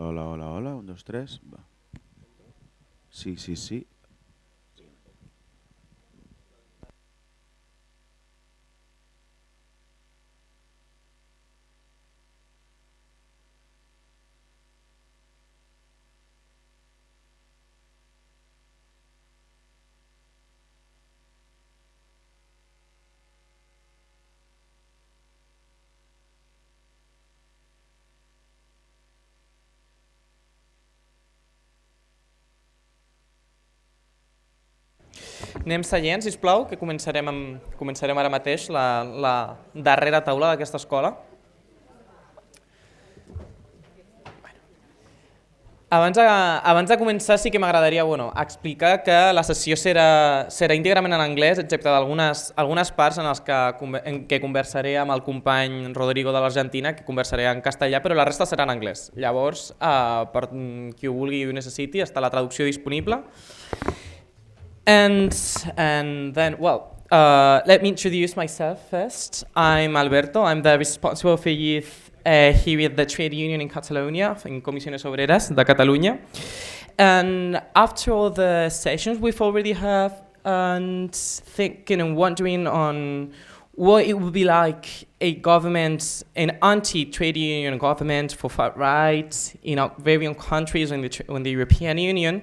Hola, hola, hola, un, dos, tres, va. Sí, sí, sí. Anem seient, sisplau, que començarem ara mateix la darrera taula d'aquesta escola. Abans de començar sí que m'agradaria explicar que la sessió serà íntegrament en anglès, excepte algunes parts en què conversaré amb el company Rodrigo de l'Argentina, que conversaré en castellà, però la resta serà en anglès. Llavors, per qui ho vulgui i ho necessiti, està la traducció disponible. And then, let me introduce myself first. I'm Alberto. I'm the responsible for youth here at the trade union in Catalonia, in Comisiones Obreras de Catalunya. And after all the sessions we've already had, and thinking and wondering on what it would be like a government, an anti-trade union government for far right in various countries in the European Union.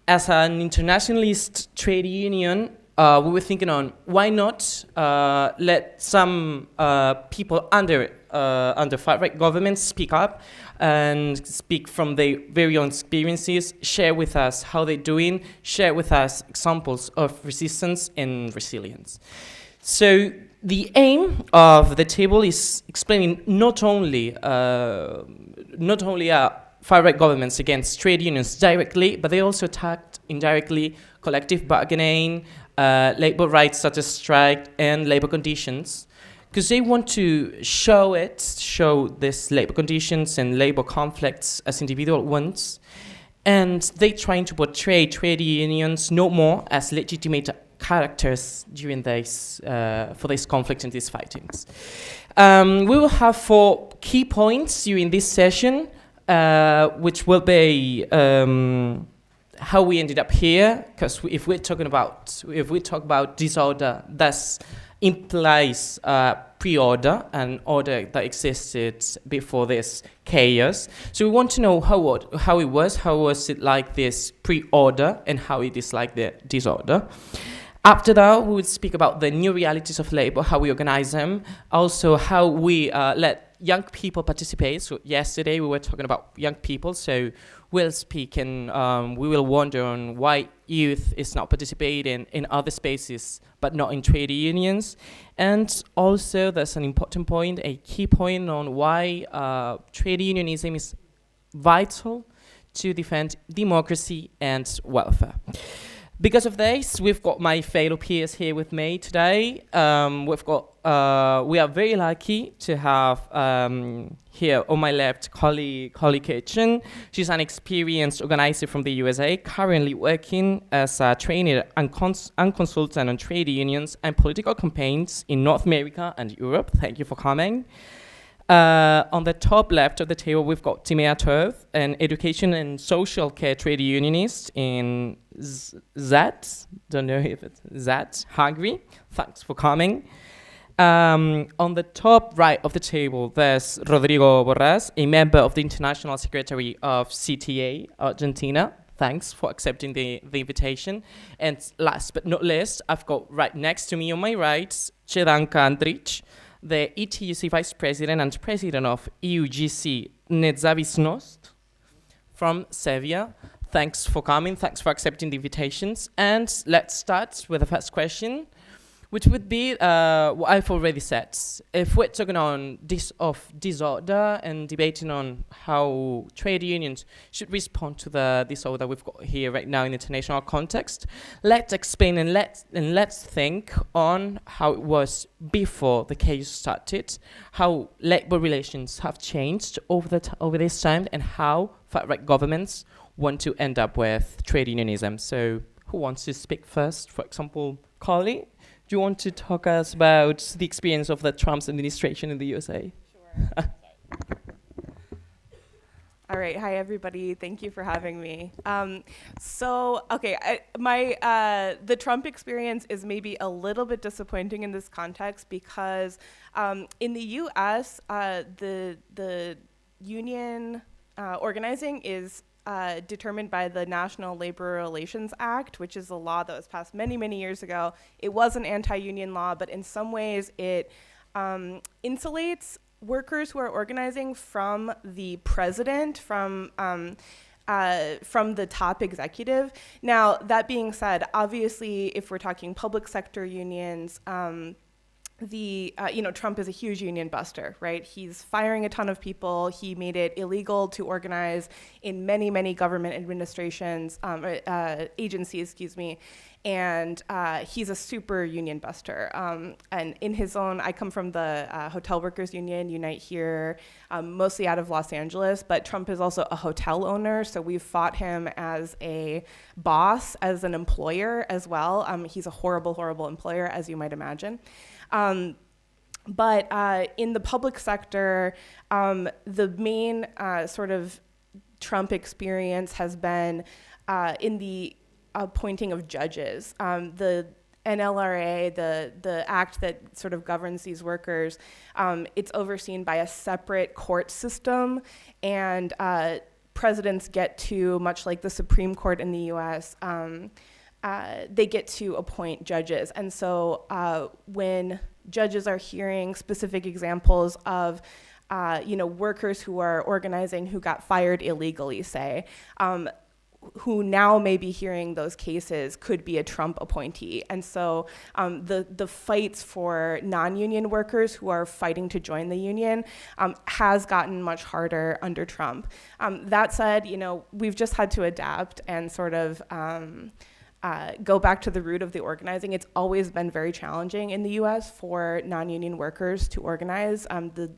As an internationalist trade union, we were thinking on why not let some people under far-right governments speak up and speak from their very own experiences, share with us how they're doing, share with us examples of resistance and resilience. So the aim of the table is explaining not only far-right governments against trade unions directly, but they also attacked indirectly collective bargaining, labor rights such as strike, and labor conditions, because they want to show these labor conditions and labor conflicts as individual ones, and they're trying to portray trade unions no more as legitimate characters during for this conflict and these fightings. We will have 4 key points during this session, which will be how we ended up here, because if we talk about disorder, that implies pre-order, an order that existed before this chaos. So we want to know how it was it like this pre-order, and how it is like the disorder. After that, we would speak about the new realities of labor, how we organize them, also how we let young people participate. So yesterday we were talking about young people, so we'll speak and we will wonder on why youth is not participating in other spaces but not in trade unions. And also there's an important point, a key point on why trade unionism is vital to defend democracy and welfare. Because of this, we've got my fellow peers here with me today. We are very lucky to have here on my left Holly Kitchen. She's an experienced organizer from the USA, currently working as a trainer and consultant on trade unions and political campaigns in North America and Europe. Thank you for coming. On the top left of the table, we've got Timea Turf, an education and social care trade unionist in Zat, don't know if it's Zat, Hungary. Thanks for coming. On the top right of the table, there's Rodrigo Borras, a member of the International Secretary of CTA Argentina. Thanks for accepting the invitation. And last but not least, I've got right next to me on my right, Chedanka Andrich, the ETUC Vice President and President of EUGC Nezavisnost from Serbia. Thanks for coming, thanks for accepting the invitations. And let's start with the first question, which would be what I've already said. If we're talking on disorder and debating on how trade unions should respond to the disorder we've got here right now in the international context, let's explain and let's think on how it was before the chaos started, how labor relations have changed over this time, and how far-right governments want to end up with trade unionism. So who wants to speak first? For example, Carly? Do you want to talk us about the experience of the Trump's administration in the USA? Sure. right. Hi, everybody. Thank you for having me. Okay, the Trump experience is maybe a little bit disappointing in this context because in the U.S., the union organizing is determined by the National Labor Relations Act, which is a law that was passed many, many years ago. It was an anti-union law, but in some ways it insulates workers who are organizing from the president, from the top executive. Now, that being said, obviously, if we're talking public sector unions, Trump is a huge union buster, right? He's firing a ton of people. He made it illegal to organize in many, many government administrations, agencies, and he's a super union buster. And in his own, I come from the Hotel Workers Union, Unite Here, mostly out of Los Angeles, but Trump is also a hotel owner, so we've fought him as a boss, as an employer as well. He's a horrible, horrible employer, as you might imagine. But in the public sector, the main sort of Trump experience has been in the appointing of judges. The NLRA, the act that sort of governs these workers, it's overseen by a separate court system, and presidents get to, much like the Supreme Court in the US, they get to appoint judges. And so when judges are hearing specific examples of workers who are organizing who got fired illegally, say, who now may be hearing those cases could be a Trump appointee. And so the fights for non-union workers who are fighting to join the union has gotten much harder under Trump. That said, we've just had to adapt and sort of go back to the root of the organizing. It's always been very challenging in the US for non-union workers to organize. The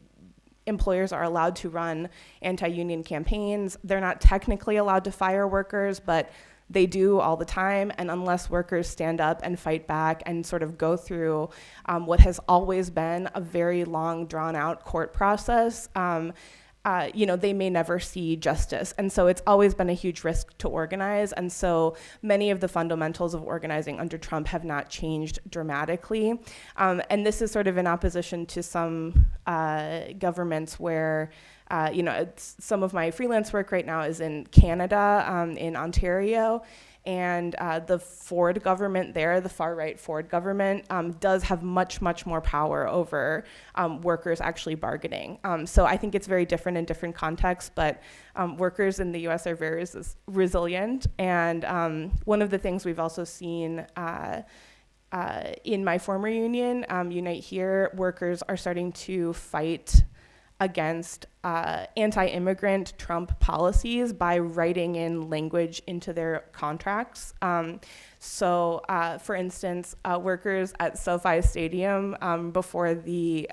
employers are allowed to run anti-union campaigns. They're not technically allowed to fire workers, but they do all the time. And unless workers stand up and fight back and sort of go through what has always been a very long, drawn-out court process, they may never see justice. And so it's always been a huge risk to organize. And so many of the fundamentals of organizing under Trump have not changed dramatically. And this is sort of in opposition to some governments where, some of my freelance work right now is in Canada, in Ontario. And the Ford government there, the far-right Ford government, does have much, much more power over workers actually bargaining. So I think it's very different in different contexts, but workers in the US are very resilient. And one of the things we've also seen in my former union, Unite Here, workers are starting to fight against anti-immigrant Trump policies by writing in language into their contracts. So, for instance, workers at SoFi Stadium before the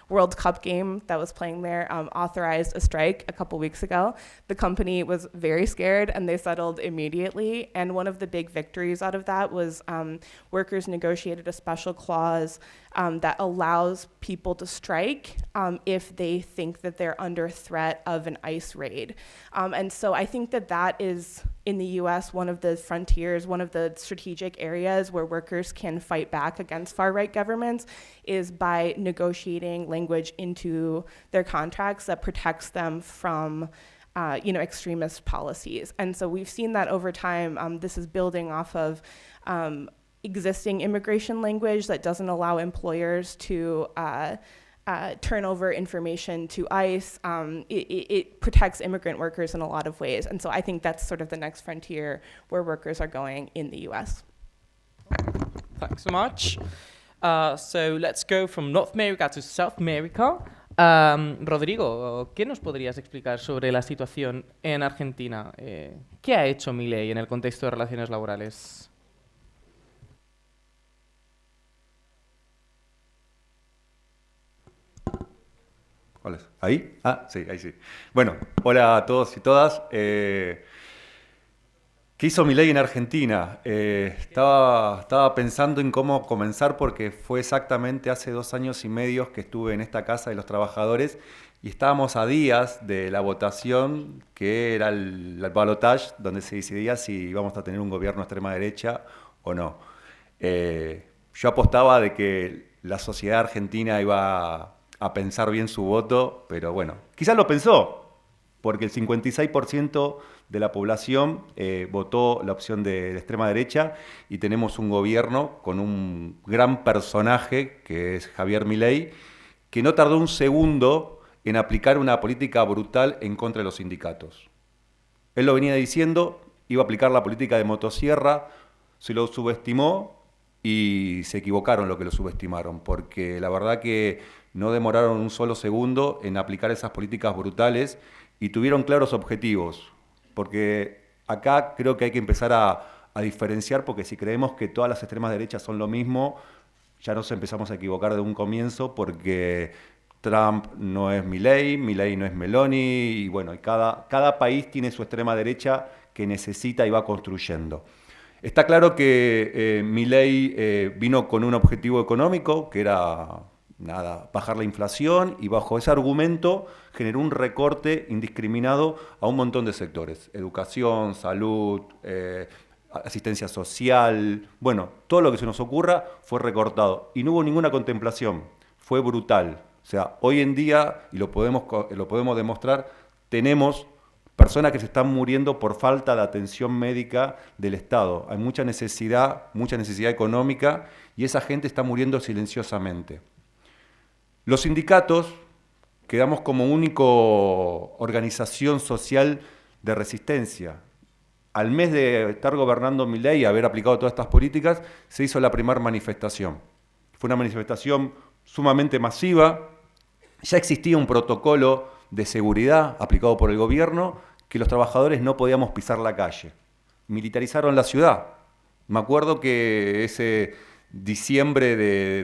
World Cup game that was playing there authorized a strike a couple weeks ago. The company was very scared and they settled immediately. And one of the big victories out of that was workers negotiated a special clause that allows people to strike if they think that they're under threat of an ICE raid. And so I think that is, in the US, one of the frontiers, one of the strategic areas where workers can fight back against far-right governments is by negotiating language into their contracts that protects them from extremist policies. And so we've seen that over time. This is building off of existing immigration language that doesn't allow employers to turn over information to ICE. It protects immigrant workers in a lot of ways. And so I think that's sort of the next frontier where workers are going in the US. Thanks so much. So let's go from North America to South America. Rodrigo, ¿qué nos podrías explicar sobre la situación en Argentina? ¿Qué ha hecho Milei en el contexto de relaciones laborales? Hola. ¿Ahí? Ah, sí, ahí sí. Bueno, hola a todos y todas. ¿Qué hizo Milei en Argentina? Estaba pensando en cómo comenzar porque fue exactamente hace 2 años y medio que estuve en esta casa de los trabajadores y estábamos a días de la votación, que era el balotage, donde se decidía si íbamos a tener un gobierno de extrema derecha o no. Yo apostaba de que la sociedad argentina iba a pensar bien su voto, pero bueno, quizás lo pensó, porque el 56% de la población votó la opción de la extrema derecha y tenemos un gobierno con un gran personaje, que es Javier Milei, que no tardó un segundo en aplicar una política brutal en contra de los sindicatos. Él lo venía diciendo, iba a aplicar la política de motosierra, se lo subestimó y se equivocaron lo que lo subestimaron, porque la verdad que no demoraron un solo segundo en aplicar esas políticas brutales y tuvieron claros objetivos, porque acá creo que hay que empezar a diferenciar, porque si creemos que todas las extremas derechas son lo mismo, ya nos empezamos a equivocar de un comienzo, porque Trump no es Milei, Milei no es Meloni, y bueno, cada país tiene su extrema derecha que necesita y va construyendo. Está claro que Milei vino con un objetivo económico, que era bajar la inflación, y bajo ese argumento generó un recorte indiscriminado a un montón de sectores: educación, salud, asistencia social, bueno, todo lo que se nos ocurra fue recortado y no hubo ninguna contemplación, fue brutal. O sea, hoy en día, y lo podemos demostrar, tenemos personas que se están muriendo por falta de atención médica del Estado. Hay mucha necesidad económica, y esa gente está muriendo silenciosamente. Los sindicatos quedamos como única organización social de resistencia. Al mes de estar gobernando Milei y haber aplicado todas estas políticas, se hizo la primera manifestación. Fue una manifestación sumamente masiva. Ya existía un protocolo de seguridad aplicado por el gobierno, que los trabajadores no podíamos pisar la calle. Militarizaron la ciudad. Me acuerdo que ese diciembre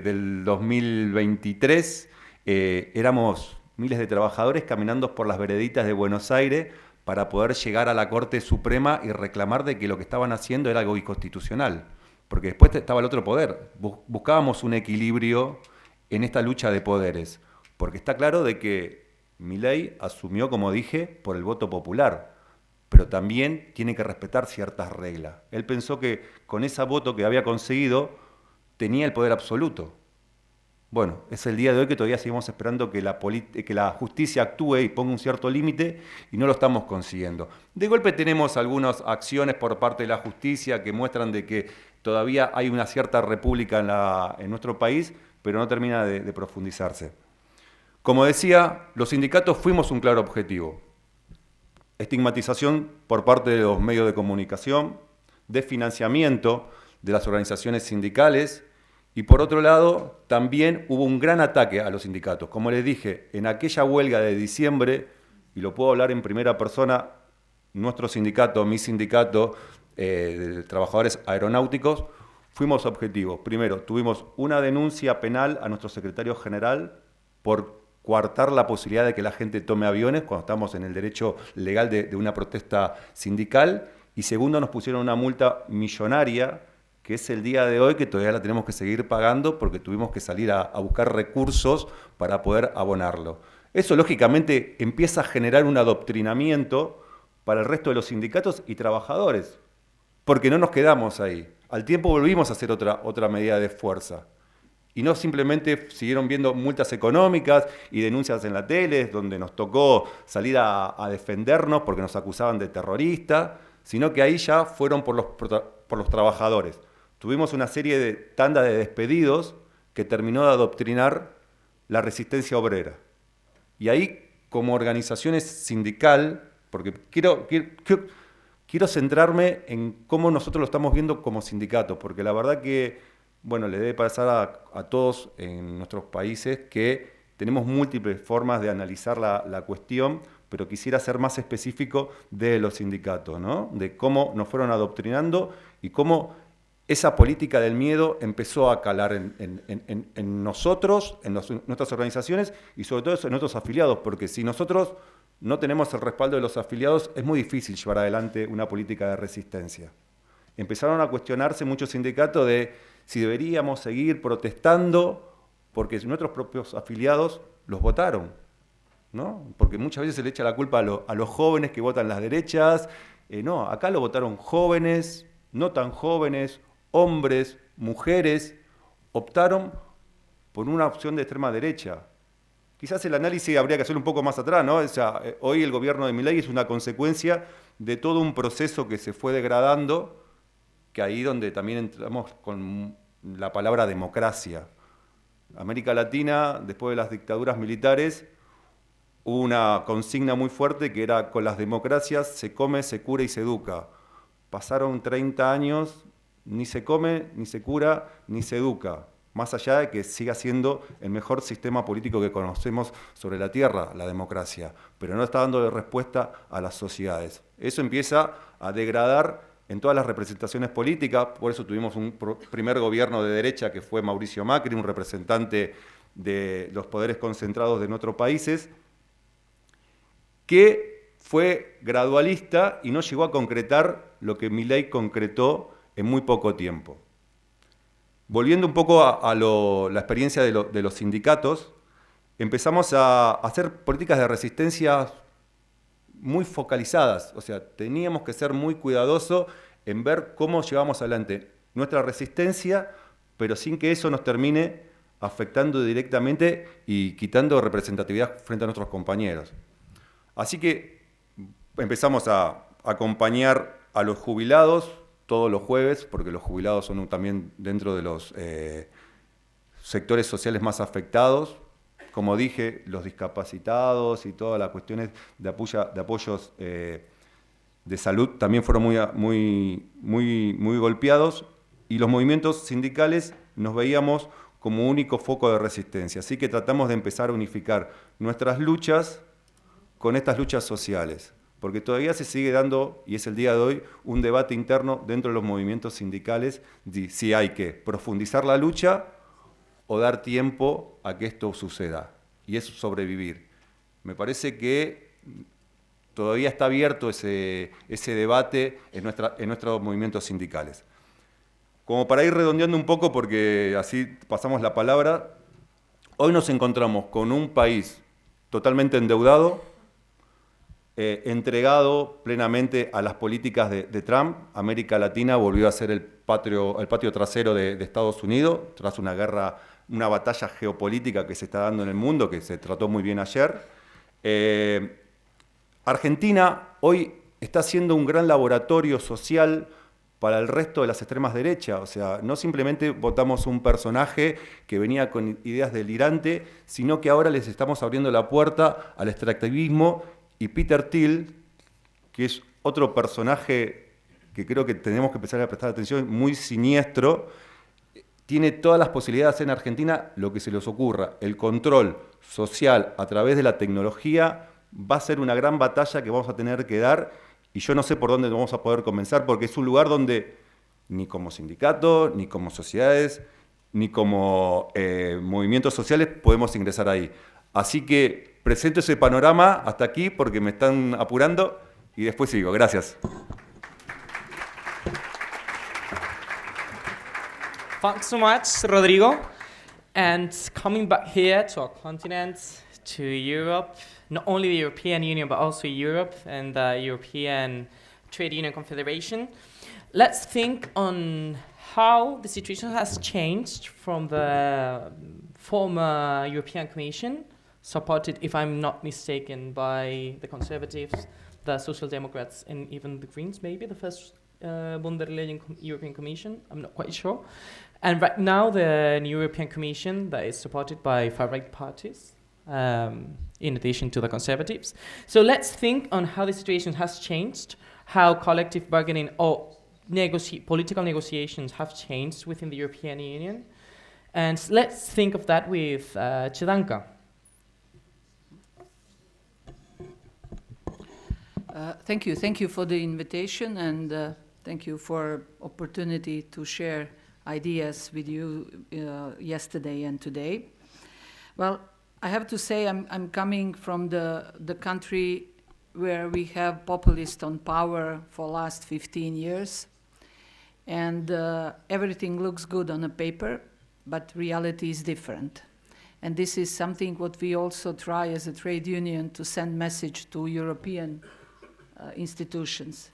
del 2023 éramos miles de trabajadores caminando por las vereditas de Buenos Aires para poder llegar a la Corte Suprema y reclamar de que lo que estaban haciendo era algo inconstitucional. Porque después estaba el otro poder. Buscábamos un equilibrio en esta lucha de poderes. Porque está claro de que Milei asumió, como dije, por el voto popular, pero también tiene que respetar ciertas reglas. Él pensó que con ese voto que había conseguido tenía el poder absoluto. Bueno, es el día de hoy que todavía seguimos esperando que la justicia actúe y ponga un cierto límite, y no lo estamos consiguiendo. De golpe tenemos algunas acciones por parte de la justicia que muestran de que todavía hay una cierta república en nuestro país, pero no termina de profundizarse. Como decía, los sindicatos fuimos un claro objetivo: estigmatización por parte de los medios de comunicación, desfinanciamiento de las organizaciones sindicales, y por otro lado también hubo un gran ataque a los sindicatos. Como les dije, en aquella huelga de diciembre, y lo puedo hablar en primera persona, nuestro sindicato, mi sindicato de trabajadores aeronáuticos, fuimos objetivos. Primero, tuvimos una denuncia penal a nuestro secretario general por coartar la posibilidad de que la gente tome aviones cuando estamos en el derecho legal de una protesta sindical. Y segundo, nos pusieron una multa millonaria, que es el día de hoy que todavía la tenemos que seguir pagando, porque tuvimos que salir a buscar recursos para poder abonarlo. Eso lógicamente empieza a generar un adoctrinamiento para el resto de los sindicatos y trabajadores, porque no nos quedamos ahí. Al tiempo volvimos a hacer otra medida de fuerza. Y no simplemente siguieron viendo multas económicas y denuncias en la tele, donde nos tocó salir a defendernos porque nos acusaban de terroristas, sino que ahí ya fueron por los trabajadores. Tuvimos una serie de tanda de despedidos que terminó de adoctrinar la resistencia obrera. Y ahí, como organizaciones sindical, porque quiero centrarme en cómo nosotros lo estamos viendo como sindicato, porque la verdad que, bueno, le debe pasar a todos en nuestros países que tenemos múltiples formas de analizar la cuestión, pero quisiera ser más específico de los sindicatos, ¿no? De cómo nos fueron adoctrinando y cómo esa política del miedo empezó a calar en nosotros, en nuestras organizaciones y sobre todo en nuestros afiliados, porque si nosotros no tenemos el respaldo de los afiliados, es muy difícil llevar adelante una política de resistencia. Empezaron a cuestionarse muchos sindicatos de si deberíamos seguir protestando porque nuestros propios afiliados los votaron. ¿no? Porque muchas veces se le echa la culpa a los jóvenes que votan las derechas. No, acá lo votaron jóvenes, no tan jóvenes, hombres, mujeres, optaron por una opción de extrema derecha. Quizás el análisis habría que hacerlo un poco más atrás, ¿no? O sea, hoy el gobierno de Milei es una consecuencia de todo un proceso que se fue degradando, que ahí donde también entramos con la palabra democracia. América Latina, después de las dictaduras militares, hubo una consigna muy fuerte que era: con las democracias se come, se cura y se educa. Pasaron 30 años, ni se come, ni se cura, ni se educa. Más allá de que siga siendo el mejor sistema político que conocemos sobre la Tierra, la democracia, pero no está dando respuesta a las sociedades. Eso empieza a degradar en todas las representaciones políticas. Por eso tuvimos un primer gobierno de derecha que fue Mauricio Macri, un representante de los poderes concentrados de nuestros países, que fue gradualista y no llegó a concretar lo que Milei concretó en muy poco tiempo. Volviendo un poco a la experiencia de los sindicatos, empezamos a hacer políticas de resistencia muy focalizadas. O sea, teníamos que ser muy cuidadosos en ver cómo llevamos adelante nuestra resistencia, pero sin que eso nos termine afectando directamente y quitando representatividad frente a nuestros compañeros. Así que empezamos a acompañar a los jubilados todos los jueves, porque los jubilados son también dentro de los sectores sociales más afectados. Como dije, los discapacitados y todas las cuestiones de apoyos de salud también fueron muy golpeados, y los movimientos sindicales nos veíamos como único foco de resistencia. Así que tratamos de empezar a unificar nuestras luchas con estas luchas sociales, porque todavía se sigue dando, y es el día de hoy, un debate interno dentro de los movimientos sindicales de si hay que profundizar la lucha o dar tiempo a que esto suceda, y es sobrevivir. Me parece que todavía está abierto ese debate en nuestros movimientos sindicales. Como para ir redondeando un poco, porque así pasamos la palabra, hoy nos encontramos con un país totalmente endeudado, entregado plenamente a las políticas de Trump. América Latina volvió a ser el patio trasero de Estados Unidos, tras una guerra, una batalla geopolítica que se está dando en el mundo, que se trató muy bien ayer. Argentina hoy está siendo un gran laboratorio social para el resto de las extremas derechas. O sea, no simplemente votamos un personaje que venía con ideas delirantes, sino que ahora les estamos abriendo la puerta al extractivismo. Y Peter Thiel, que es otro personaje que creo que tenemos que empezar a prestar atención, muy siniestro, tiene todas las posibilidades de hacer en Argentina lo que se les ocurra. El control social a través de la tecnología va a ser una gran batalla que vamos a tener que dar, y yo no sé por dónde vamos a poder comenzar, porque es un lugar donde ni como sindicato, ni como sociedades, ni como movimientos sociales podemos ingresar ahí. Así que presento ese panorama hasta aquí porque me están apurando y después sigo. Gracias. Thanks so much, Rodrigo. And coming back here to our continent, to Europe, not only the European Union, but also Europe and the European Trade Union Confederation, let's think on how the situation has changed from the former European Commission, supported, if I'm not mistaken, by the Conservatives, the Social Democrats, and even the Greens, maybe, the first von der Leyen European Commission, I'm not quite sure. And right now, the new European Commission that is supported by far-right parties, in addition to the Conservatives. So let's think on how the situation has changed, how collective bargaining or political negotiations have changed within the European Union. And let's think of that with Chidanka. Thank you for the invitation, and thank you for opportunity to share ideas with you yesterday and today. Well, I have to say I'm coming from the country where we have populists on power for last 15 years, and everything looks good on a paper, but reality is different. And this is something what we also try as a trade union to send message to European institutions,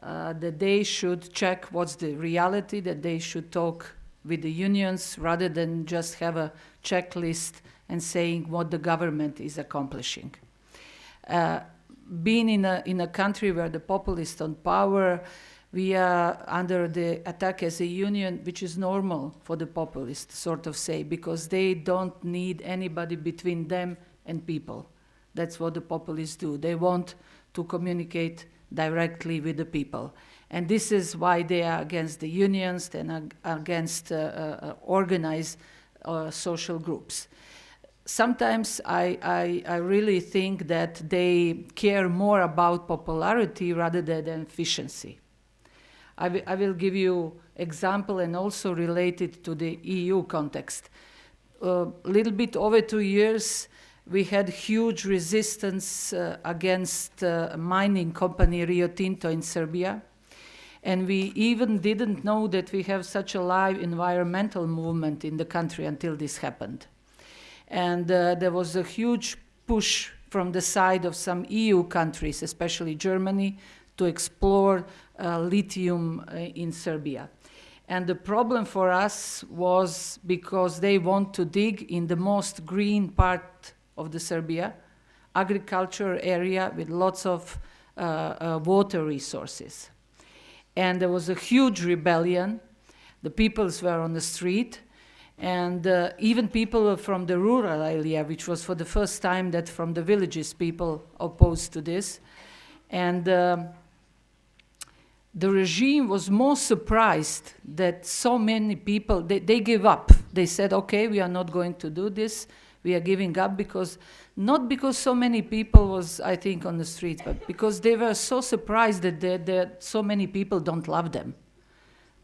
that they should check what's the reality, that they should talk with the unions rather than just have a checklist and saying what the government is accomplishing. Being in a country where the populists on power, we are under the attack as a union, which is normal for the populists, sort of say, because they don't need anybody between them and people. That's what the populists do. They want to communicate directly with the people. And this is why they are against the unions and against organized social groups. Sometimes I really think that they care more about popularity rather than efficiency. I will give you example and also related to the EU context. A little bit over 2 years, we had huge resistance against mining company Rio Tinto in Serbia. And we even didn't know that we have such a live environmental movement in the country until this happened. And there was a huge push from the side of some EU countries, especially Germany, to explore lithium in Serbia. And the problem for us was because they want to dig in the most green part of the Serbia, agriculture area with lots of water resources. And there was a huge rebellion. The peoples were on the street. And even people from the rural area, which was for the first time that from the villages people opposed to this. And the regime was more surprised that so many people, they gave up. They said, okay, we are not going to do this. We are giving up because, not because so many people was, I think, on the streets, but because they were so surprised that so many people don't love them.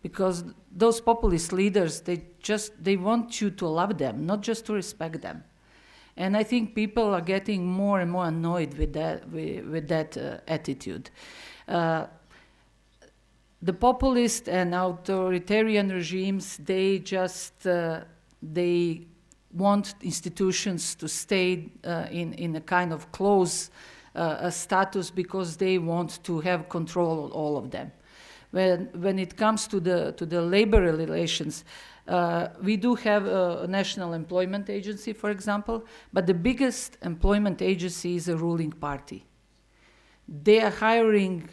Because those populist leaders, they want you to love them, not just to respect them. And I think people are getting more and more annoyed with that attitude. The populist and authoritarian regimes, they want institutions to stay in a kind of close status because they want to have control of all of them. When it comes to the labor relations, we do have a national employment agency, for example, but the biggest employment agency is a ruling party. They are hiring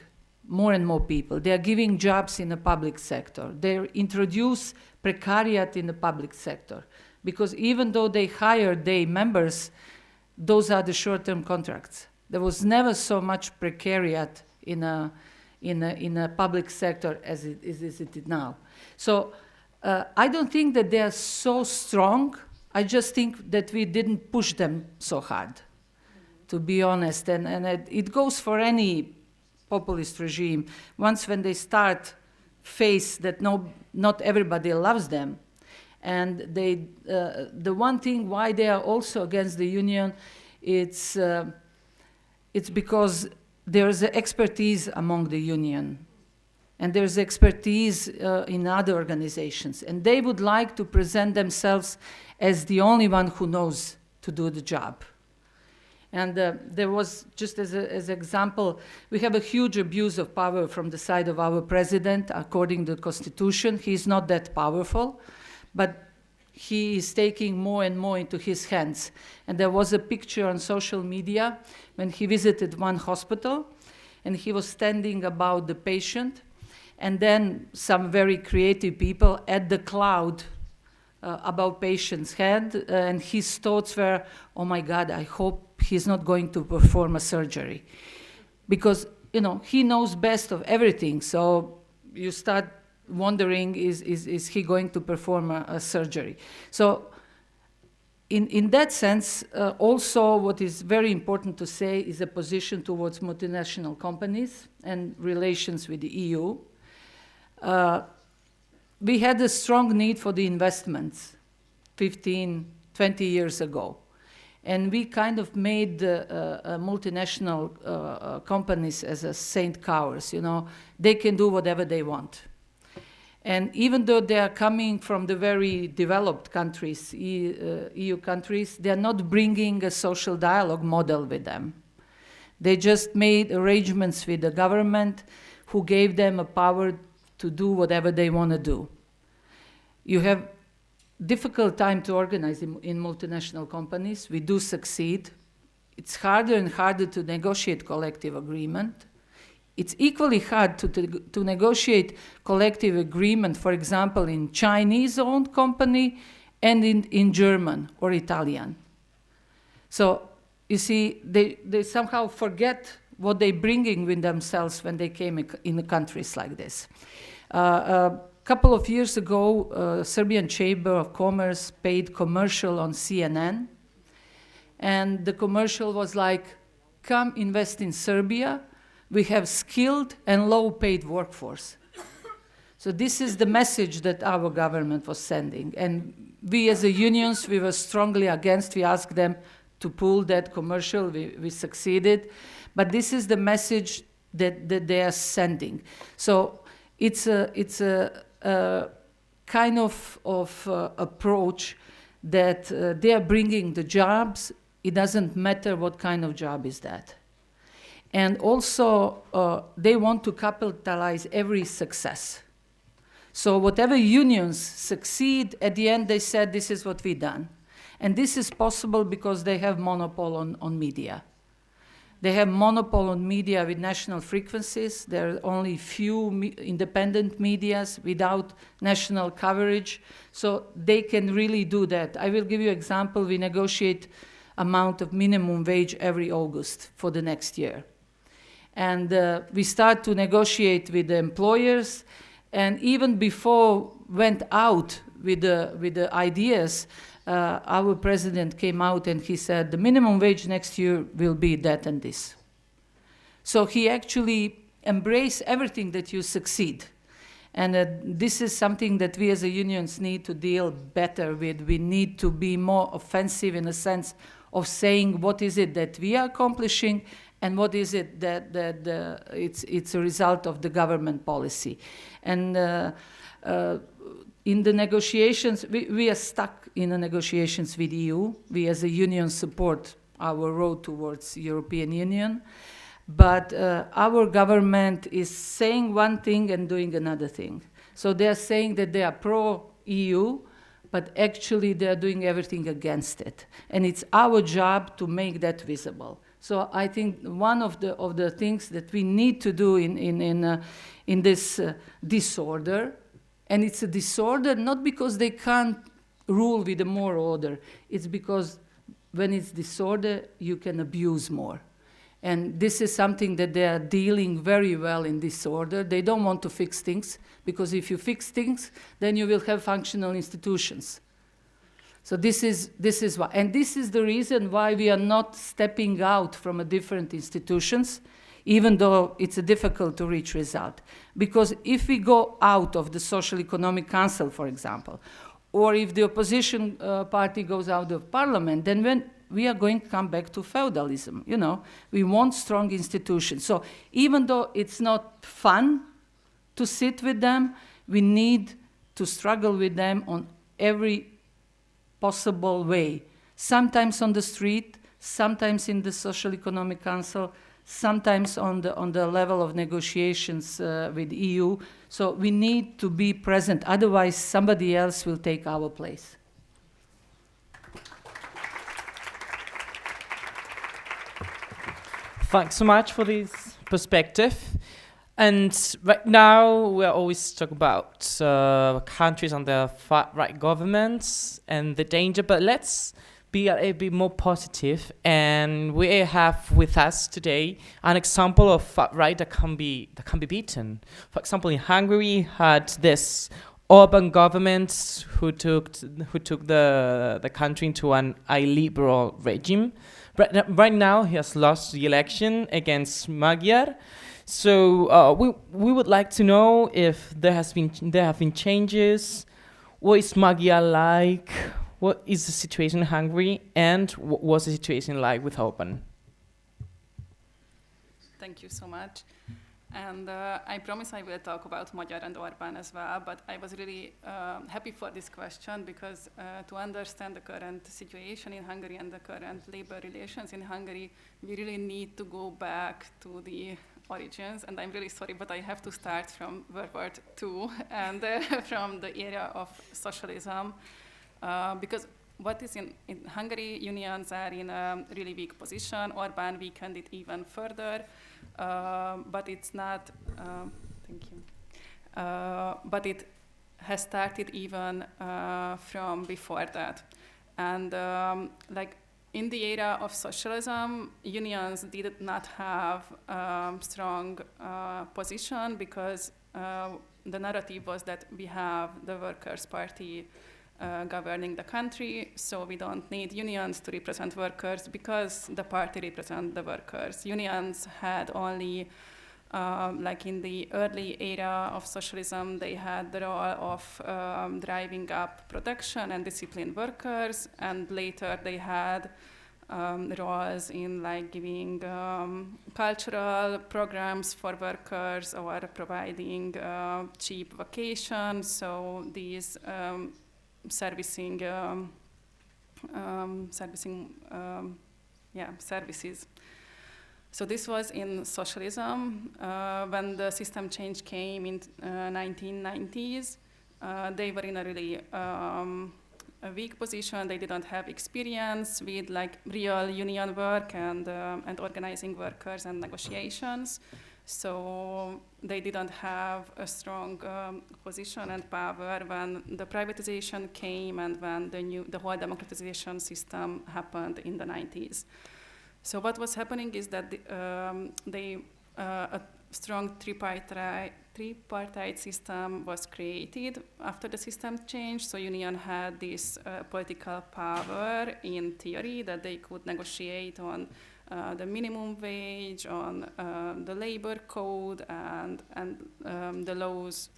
more and more people. They are giving jobs in the public sector. They introduce precariat in the public sector because even though they hire their members, those are the short-term contracts. There was never so much precariat in a public sector as it is now. So I don't think that they are so strong. I just think that we didn't push them so hard, to be honest. And it goes for any populist regime. Once when they start face that not everybody loves them, and the one thing why they are also against the union, it's because there's expertise among the union, and there's expertise in other organizations, and they would like to present themselves as the only one who knows to do the job. And there was, just as an example, we have a huge abuse of power from the side of our president. According to the Constitution, he's not that powerful, but he is taking more and more into his hands. And there was a picture on social media when he visited one hospital, and he was standing about the patient, and then some very creative people at the cloud about patient's head, and his thoughts were, oh my God, I hope he's not going to perform a surgery. Because, he knows best of everything, so you start wondering, is he going to perform a surgery? So in that sense, also what is very important to say is a position towards multinational companies and relations with the EU. We had a strong need for the investments 15, 20 years ago. And we kind of made multinational companies as a saint cows, They can do whatever they want. And even though they are coming from the very developed countries, EU countries, they are not bringing a social dialogue model with them. They just made arrangements with the government who gave them a power to do whatever they want to do. You have difficult time to organize in multinational companies. We do succeed. It's harder and harder to negotiate collective agreement. It's equally hard to negotiate collective agreement, for example, in Chinese-owned company and in German or Italian. So, you see, they somehow forget what they're bringing with themselves when they came in countries like this. A couple of years ago, Serbian Chamber of Commerce paid commercial on CNN, and the commercial was like, come invest in Serbia, we have skilled and low-paid workforce. So this is the message that our government was sending, and we as a unions, we were strongly against. We asked them to pull that commercial, we succeeded, but this is the message that they are sending. So it's a kind of approach that they are bringing the jobs. It doesn't matter what kind of job is that. And also, they want to capitalize every success. So whatever unions succeed, at the end they said, this is what we've done. And this is possible because they have monopole on media. They have monopole on media with national frequencies. There are only few independent medias without national coverage. So they can really do that. I will give you an example. We negotiate amount of minimum wage every August for the next year. And we start to negotiate with the employers. And even before went out with the ideas, our president came out and he said, the minimum wage next year will be that and this. So he actually embraced everything that you succeed. And this is something that we as a unions need to deal better with. We need to be more offensive in the sense of saying what is it that we are accomplishing and what is it that it's a result of the government policy. And in the negotiations, we are stuck in the negotiations with EU. We as a union support our road towards European Union. But our government is saying one thing and doing another thing. So they are saying that they are pro-EU, but actually they are doing everything against it. And it's our job to make that visible. So I think one of the things that we need to do in this disorder, and it's a disorder not because they can't rule with a more order, it's because when it's disorder, you can abuse more. And this is something that they are dealing very well in disorder. They don't want to fix things, because if you fix things, then you will have functional institutions. So this is why. And this is the reason why we are not stepping out from a different institutions, even though it's a difficult to reach result. Because if we go out of the Social Economic Council, for example, or if the opposition party goes out of parliament, then when we are going to come back to feudalism, you know. We want strong institutions. So even though it's not fun to sit with them, we need to struggle with them on every possible way. Sometimes on the street, sometimes in the Social Economic Council, sometimes on the level of negotiations with EU. So we need to be present, otherwise somebody else will take our place. Thanks so much for this perspective. And right now, we're always talking about countries under far-right governments and the danger, but let's be a bit more positive. And we have with us today an example of far-right that can be beaten. For example, in Hungary, had this Orban government who took the country into an illiberal regime. Right now, he has lost the election against Magyar. So we would like to know if there have been changes. What is Magyar like? What is the situation in Hungary? And what was the situation like with Orban? Thank you so much. And I promise I will talk about Magyar and Orbán as well, but I was really happy for this question because to understand the current situation in Hungary and the current labor relations in Hungary, we really need to go back to the origins. And I'm really sorry, but I have to start from World War II and from the era of socialism, because what is in Hungary, unions are in a really weak position. Orbán weakened it even further, but it's not, thank you, but it has started even from before that. And like in the era of socialism, unions did not have strong position because the narrative was that we have the Workers' Party governing the country, so we don't need unions to represent workers because the party represents the workers. Unions had only, like in the early era of socialism, they had the role of driving up production and discipline workers, and later they had roles in like giving cultural programs for workers or providing cheap vacations. So these services. So this was in socialism. When the system change came in 1990s, they were in a really a weak position. They didn't have experience with like real union work and organizing workers and negotiations. So they didn't have a strong position and power when the privatization came and when the whole democratization system happened in the 90s. So what was happening is that a strong tripartite system was created after the system changed. So union had this political power in theory that they could negotiate on the minimum wage, on the labor code, and the laws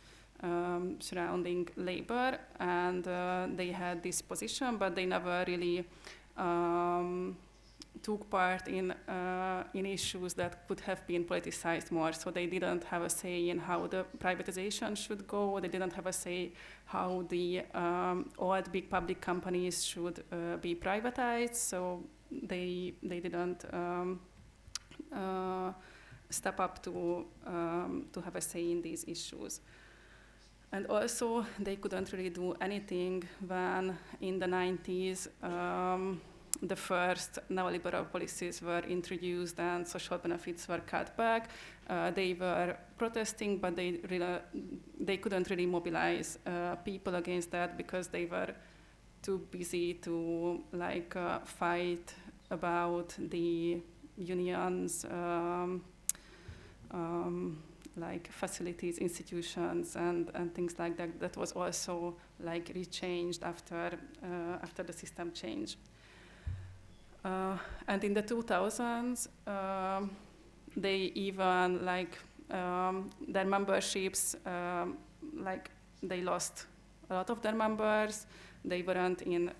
surrounding labor, and they had this position, but they never really took part in issues that could have been politicized more. So they didn't have a say in how the privatization should go. They didn't have a say how the old big public companies should be privatized. So they didn't step up to have a say in these issues. And also, they couldn't really do anything when in the 90s the first neoliberal policies were introduced and social benefits were cut back. They were protesting, but they couldn't really mobilize people against that because they were too busy to like fight about the unions, like facilities, institutions, and things like that. That was also like rechanged after the system change. And in the 2000s, they even like their memberships, like they lost a lot of their members. They weren't in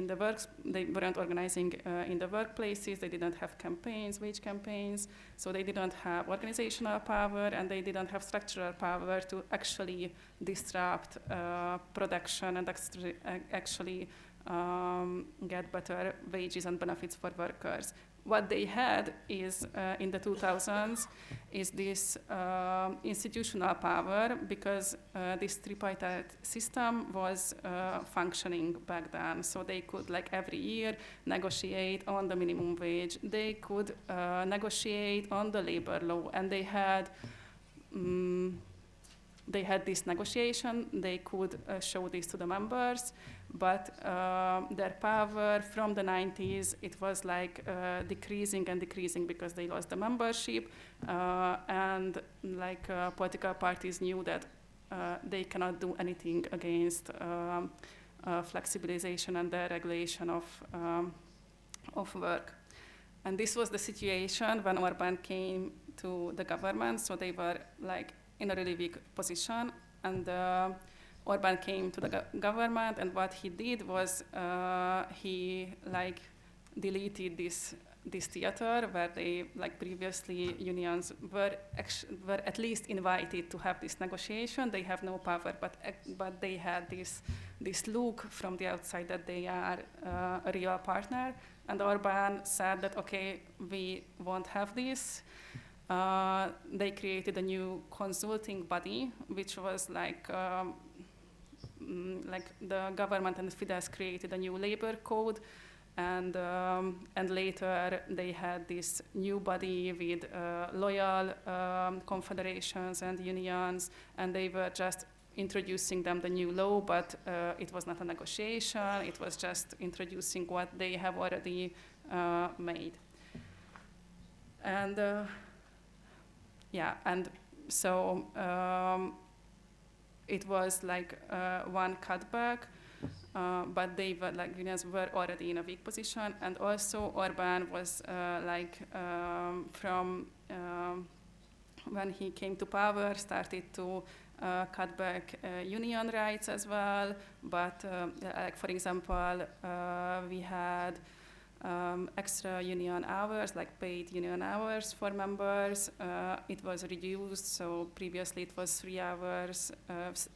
the works. They weren't organizing in the workplaces. They didn't have campaigns, wage campaigns. So they didn't have organizational power, and they didn't have structural power to actually disrupt production and actually get better wages and benefits for workers. What they had is, in the 2000s, is this institutional power because this tripartite system was functioning back then. So they could, like every year, negotiate on the minimum wage. They could negotiate on the labor law, and they had this negotiation. They could show this to the members, but their power from the 90s, it was like decreasing and decreasing because they lost the membership, and like political parties knew that they cannot do anything against flexibilization and deregulation of work. And this was the situation when Orbán came to the government, so they were like in a really weak position, and Orbán came to the government, and what he did was he like deleted this theater where they, like previously, unions were at least invited to have this negotiation. They have no power, but they had this look from the outside that they are a real partner. And Orbán said that, okay, we won't have this. They created a new consulting body, which was like the government and Fidesz created a new labor code, and later they had this new body with loyal confederations and unions, and they were just introducing them the new law, but it was not a negotiation, it was just introducing what they have already made. And and so it was like one cutback, but they were like unions were already in a weak position, and also Orbán was from when he came to power started to cut back union rights as well. But like for example, we had extra union hours, like paid union hours for members. It was reduced, so previously it was 3 hours.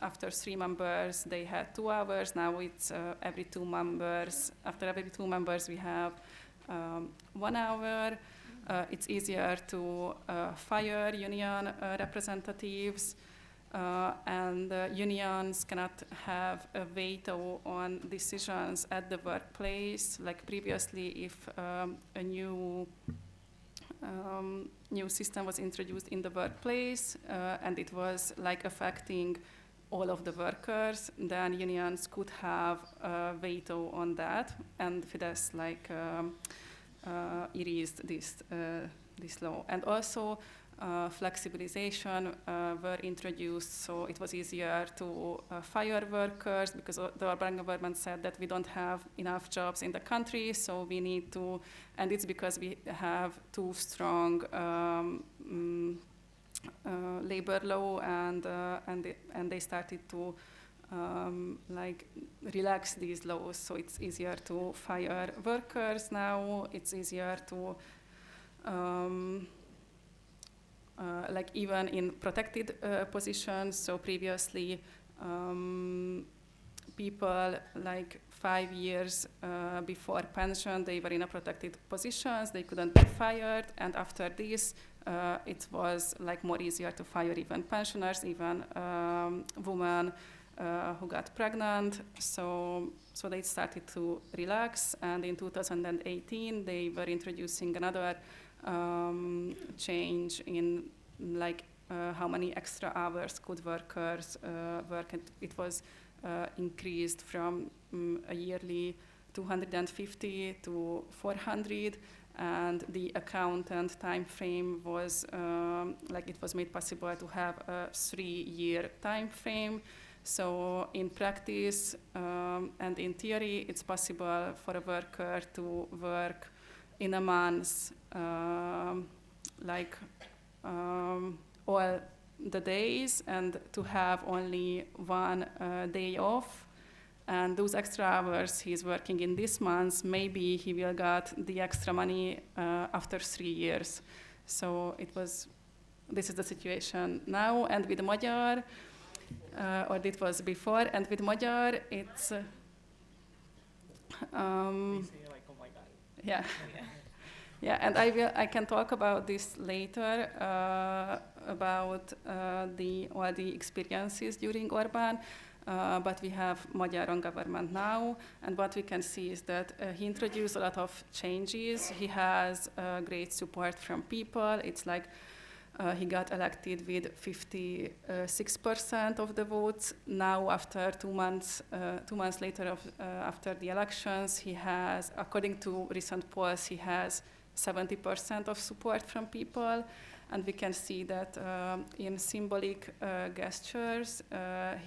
After 3 members, they had 2 hours. Now it's every 2 members. After every 2 members, we have 1 hour. It's easier to fire union representatives. And unions cannot have a veto on decisions at the workplace. Like previously, if a new system was introduced in the workplace and it was like affecting all of the workers, then unions could have a veto on that, and Fidesz erased this law. And also flexibilization were introduced, so it was easier to fire workers, because the Orbán government said that we don't have enough jobs in the country, so we need to, and it's because we have too strong labor law, and they started to relax these laws, so it's easier to fire workers now. It's easier to even in protected positions. So previously, people 5 years before pension, they were in a protected positions. They couldn't be fired, and after this, it was more easier to fire even pensioners, even women who got pregnant. So they started to relax, and in 2018, they were introducing another change in how many extra hours could workers work. And it was increased from a yearly 250 to 400, and the accountant time frame was it was made possible to have a 3-year time frame. So in practice and in theory, it's possible for a worker to work in a month all the days, and to have only 1 day off. And those extra hours he's working in this month, maybe he will get the extra money after 3 years. So this is the situation now. And with Magyar, or it was before, and with Magyar, it's yeah. Yeah, and I can talk about this later, about all the experiences during Orbán, but we have Magyaron government now, and what we can see is that he introduced a lot of changes. He has great support from people. It's he got elected with 56% of the votes. Now, after 2 months, 2 months later after the elections, he has, according to recent polls, he has 70% of support from people. And we can see that in symbolic gestures,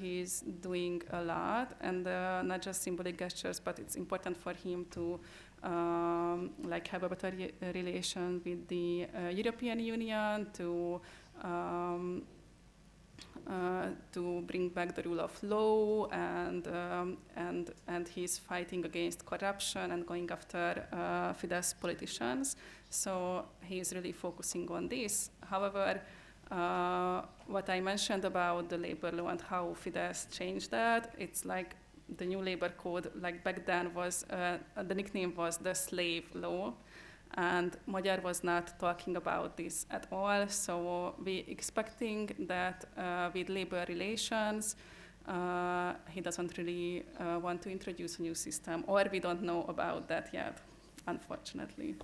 he's doing a lot, and not just symbolic gestures, but it's important for him to have a better relation with the European Union, to to bring back the rule of law, and he's fighting against corruption and going after Fidesz politicians. So he's really focusing on this. However, what I mentioned about the labor law and how Fidesz changed that, it's like the new labor code, like back then was, the nickname was the slave law, and Magyar was not talking about this at all. So we expecting that with labor relations, he doesn't really want to introduce a new system, or we don't know about that yet, unfortunately.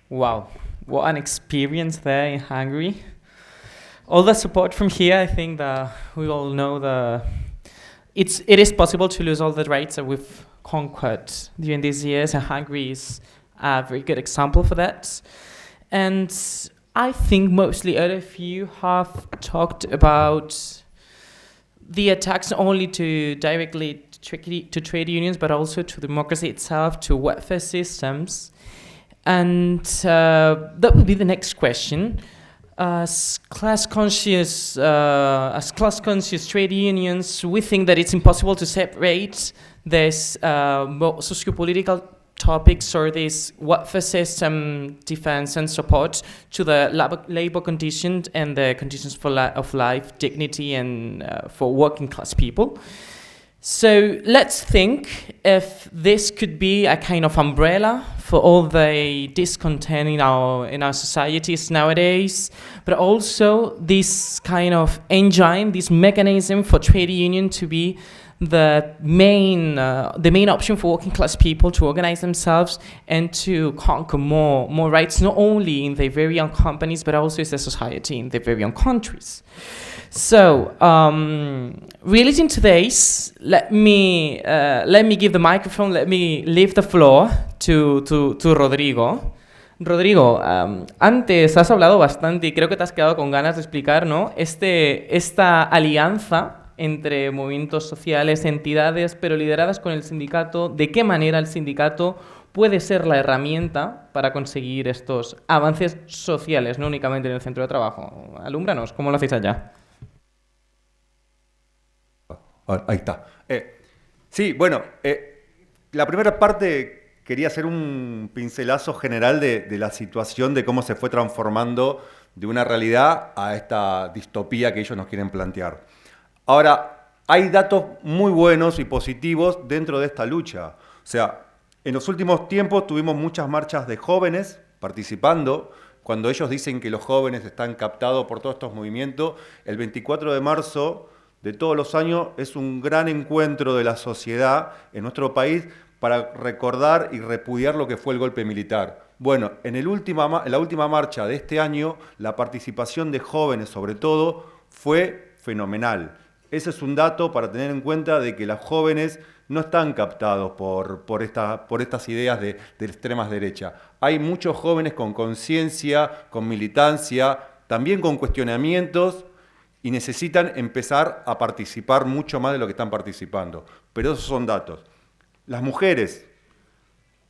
Wow, what an experience there in Hungary. All the support from here, I think that we all know it is possible to lose all the rights that we've conquered during these years, and Hungary is a very good example for that. And I think mostly all of you have talked about the attacks not only directly to trade unions, but also to democracy itself, to welfare systems. And that would be the next question. As class-conscious trade unions, we think that it's impossible to separate these socio-political topics or this welfare system defense and support to the labor conditions and the conditions of life, dignity, and for working class people. So let's think if this could be a kind of umbrella for all the discontent in our societies nowadays, but also this kind of engine, this mechanism for trade union to be the main option for working class people to organize themselves and to conquer more rights, not only in their very own companies, but also as a society in their very own countries. So, relating to this, let me give the microphone, let me leave the floor to Rodrigo. Rodrigo, antes has hablado bastante y creo que te has quedado con ganas de explicar, ¿no? Esta alianza entre movimientos sociales, entidades, pero lideradas con el sindicato, de qué manera el sindicato puede ser la herramienta para conseguir estos avances sociales, no únicamente en el centro de trabajo. Alúmbranos, ¿cómo lo hacéis allá? Ahí está. Sí, bueno, la primera parte quería hacer un pincelazo general de la situación, de cómo se fue transformando de una realidad a esta distopía que ellos nos quieren plantear. Ahora, hay datos muy buenos y positivos dentro de esta lucha. O sea, en los últimos tiempos tuvimos muchas marchas de jóvenes participando. Cuando ellos dicen que los jóvenes están captados por todos estos movimientos, el 24 de marzo de todos los años es un gran encuentro de la sociedad en nuestro país para recordar y repudiar lo que fue el golpe militar. Bueno, en la última marcha de este año, la participación de jóvenes, sobre todo, fue fenomenal. Ese es un dato para tener en cuenta de que los jóvenes no están captados por estas ideas de extremas derecha. Hay muchos jóvenes con conciencia, con militancia, también con cuestionamientos, y necesitan empezar a participar mucho más de lo que están participando. Pero esos son datos. Las mujeres.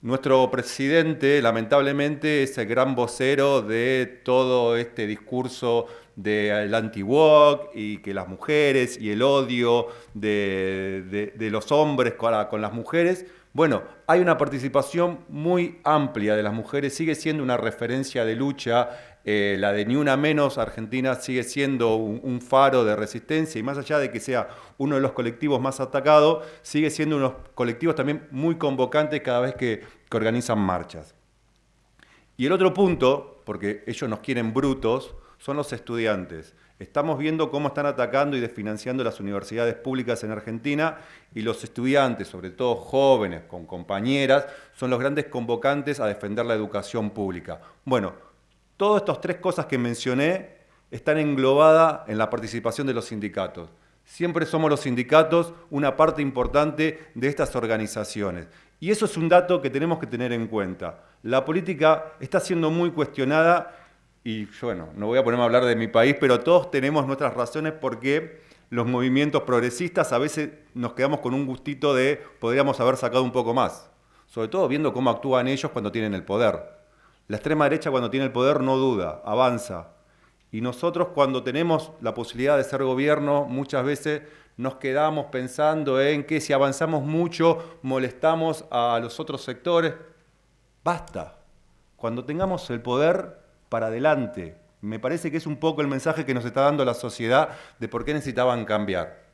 Nuestro presidente, lamentablemente, es el gran vocero de todo este discurso del anti-woke y que las mujeres y el odio de los hombres con las mujeres. Bueno, hay una participación muy amplia de las mujeres, sigue siendo una referencia de lucha. La de Ni Una Menos Argentina sigue siendo un faro de resistencia, y más allá de que sea uno de los colectivos más atacados, sigue siendo unos colectivos también muy convocantes cada vez que organizan marchas. Y el otro punto, porque ellos nos quieren brutos, son los estudiantes. Estamos viendo cómo están atacando y desfinanciando las universidades públicas en Argentina, y los estudiantes, sobre todo jóvenes, con compañeras, son los grandes convocantes a defender la educación pública. Bueno, todas estas tres cosas que mencioné están englobadas en la participación de los sindicatos. Siempre somos los sindicatos una parte importante de estas organizaciones. Y eso es un dato que tenemos que tener en cuenta. La política está siendo muy cuestionada y, bueno, no voy a ponerme a hablar de mi país, pero todos tenemos nuestras razones por qué los movimientos progresistas a veces nos quedamos con un gustito de podríamos haber sacado un poco más. sobre todo viendo cómo actúan ellos cuando tienen el poder. La extrema derecha cuando tiene el poder no duda, avanza. Y nosotros cuando tenemos la posibilidad de ser gobierno, muchas veces nos quedamos pensando en que si avanzamos mucho, molestamos a los otros sectores. Basta. Cuando tengamos el poder, para adelante. Me parece que es un poco el mensaje que nos está dando la sociedad de por qué necesitaban cambiar.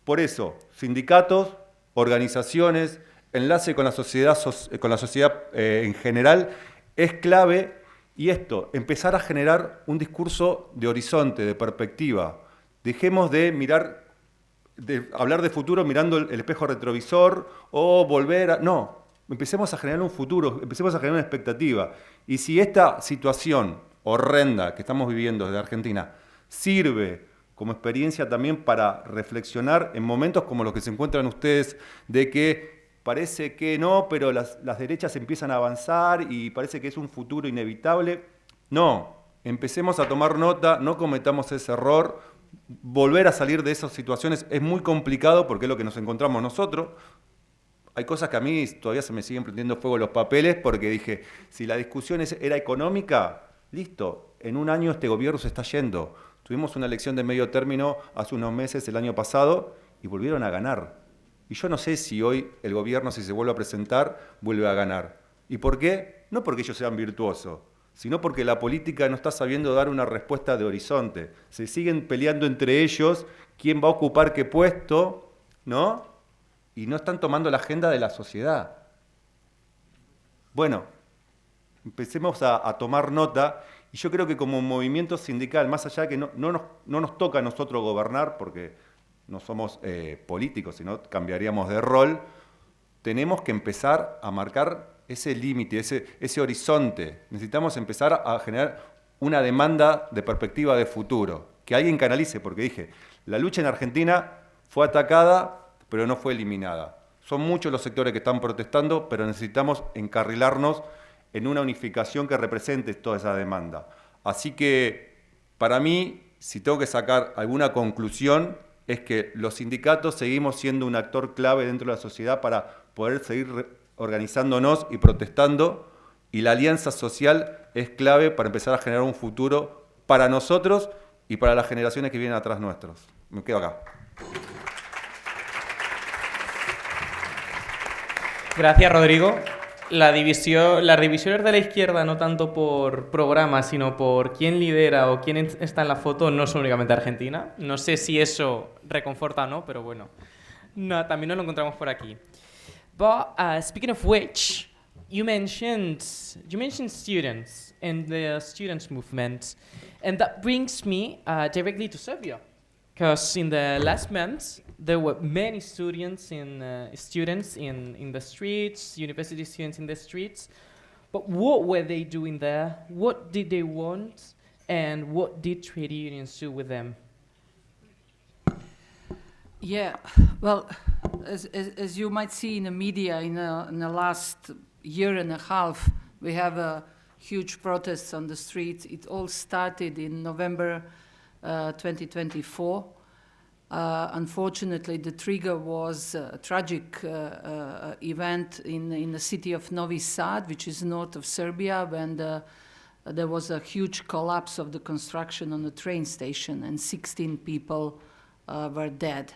Por eso, sindicatos, organizaciones, enlace con la sociedad en general, es clave. Y esto, empezar a generar un discurso de horizonte, de perspectiva. Dejemos de mirar, de hablar de futuro mirando el espejo retrovisor o volver a... No, empecemos a generar un futuro, empecemos a generar una expectativa. Y si esta situación horrenda que estamos viviendo desde Argentina sirve como experiencia también para reflexionar en momentos como los que se encuentran ustedes, de que parece que no, pero las derechas empiezan a avanzar y parece que es un futuro inevitable. No, empecemos a tomar nota, no cometamos ese error. Volver a salir de esas situaciones es muy complicado porque es lo que nos encontramos nosotros. Hay cosas que a mí todavía se me siguen prendiendo fuego los papeles porque dije, si la discusión era económica, listo, en un año este gobierno se está yendo. Tuvimos una elección de medio término hace unos meses, el año pasado, y volvieron a ganar. Y yo no sé si hoy el gobierno, si se vuelve a presentar, vuelve a ganar. ¿Y por qué? No porque ellos sean virtuosos, sino porque la política no está sabiendo dar una respuesta de horizonte. Se siguen peleando entre ellos quién va a ocupar qué puesto, ¿no? Y no están tomando la agenda de la sociedad. Bueno, empecemos a tomar nota. Y yo creo que como movimiento sindical, más allá de que no nos toca a nosotros gobernar, porque no somos políticos, sino cambiaríamos de rol, tenemos que empezar a marcar ese límite, ese horizonte. Necesitamos empezar a generar una demanda de perspectiva de futuro, que alguien canalice, porque dije, la lucha en Argentina fue atacada, pero no fue eliminada. Son muchos los sectores que están protestando, pero necesitamos encarrilarnos en una unificación que represente toda esa demanda. Así que, para mí, si tengo que sacar alguna conclusión, es que los sindicatos seguimos siendo un actor clave dentro de la sociedad para poder seguir organizándonos y protestando, y la alianza social es clave para empezar a generar un futuro para nosotros y para las generaciones que vienen atrás nuestros. Me quedo acá. Gracias, Rodrigo. Las divisiones de la izquierda, no tanto por programa, sino por quién lidera o quién está en la foto, no son únicamente Argentina. No sé si eso reconforta o no, pero bueno, no, también nos lo encontramos por aquí. But speaking of which, you mentioned students and the students movement, and that brings me directly to Serbia, because in the last month there were many students in the streets, university students in the streets. But what were they doing there? What did they want? And what did trade unions do with them? Yeah, well, as you might see in the media in the last year and a half, we have a huge protests on the streets. It all started in November 2024. Unfortunately, the trigger was a tragic event in the city of Novi Sad, which is north of Serbia, when there was a huge collapse of the construction on the train station, and 16 people were dead.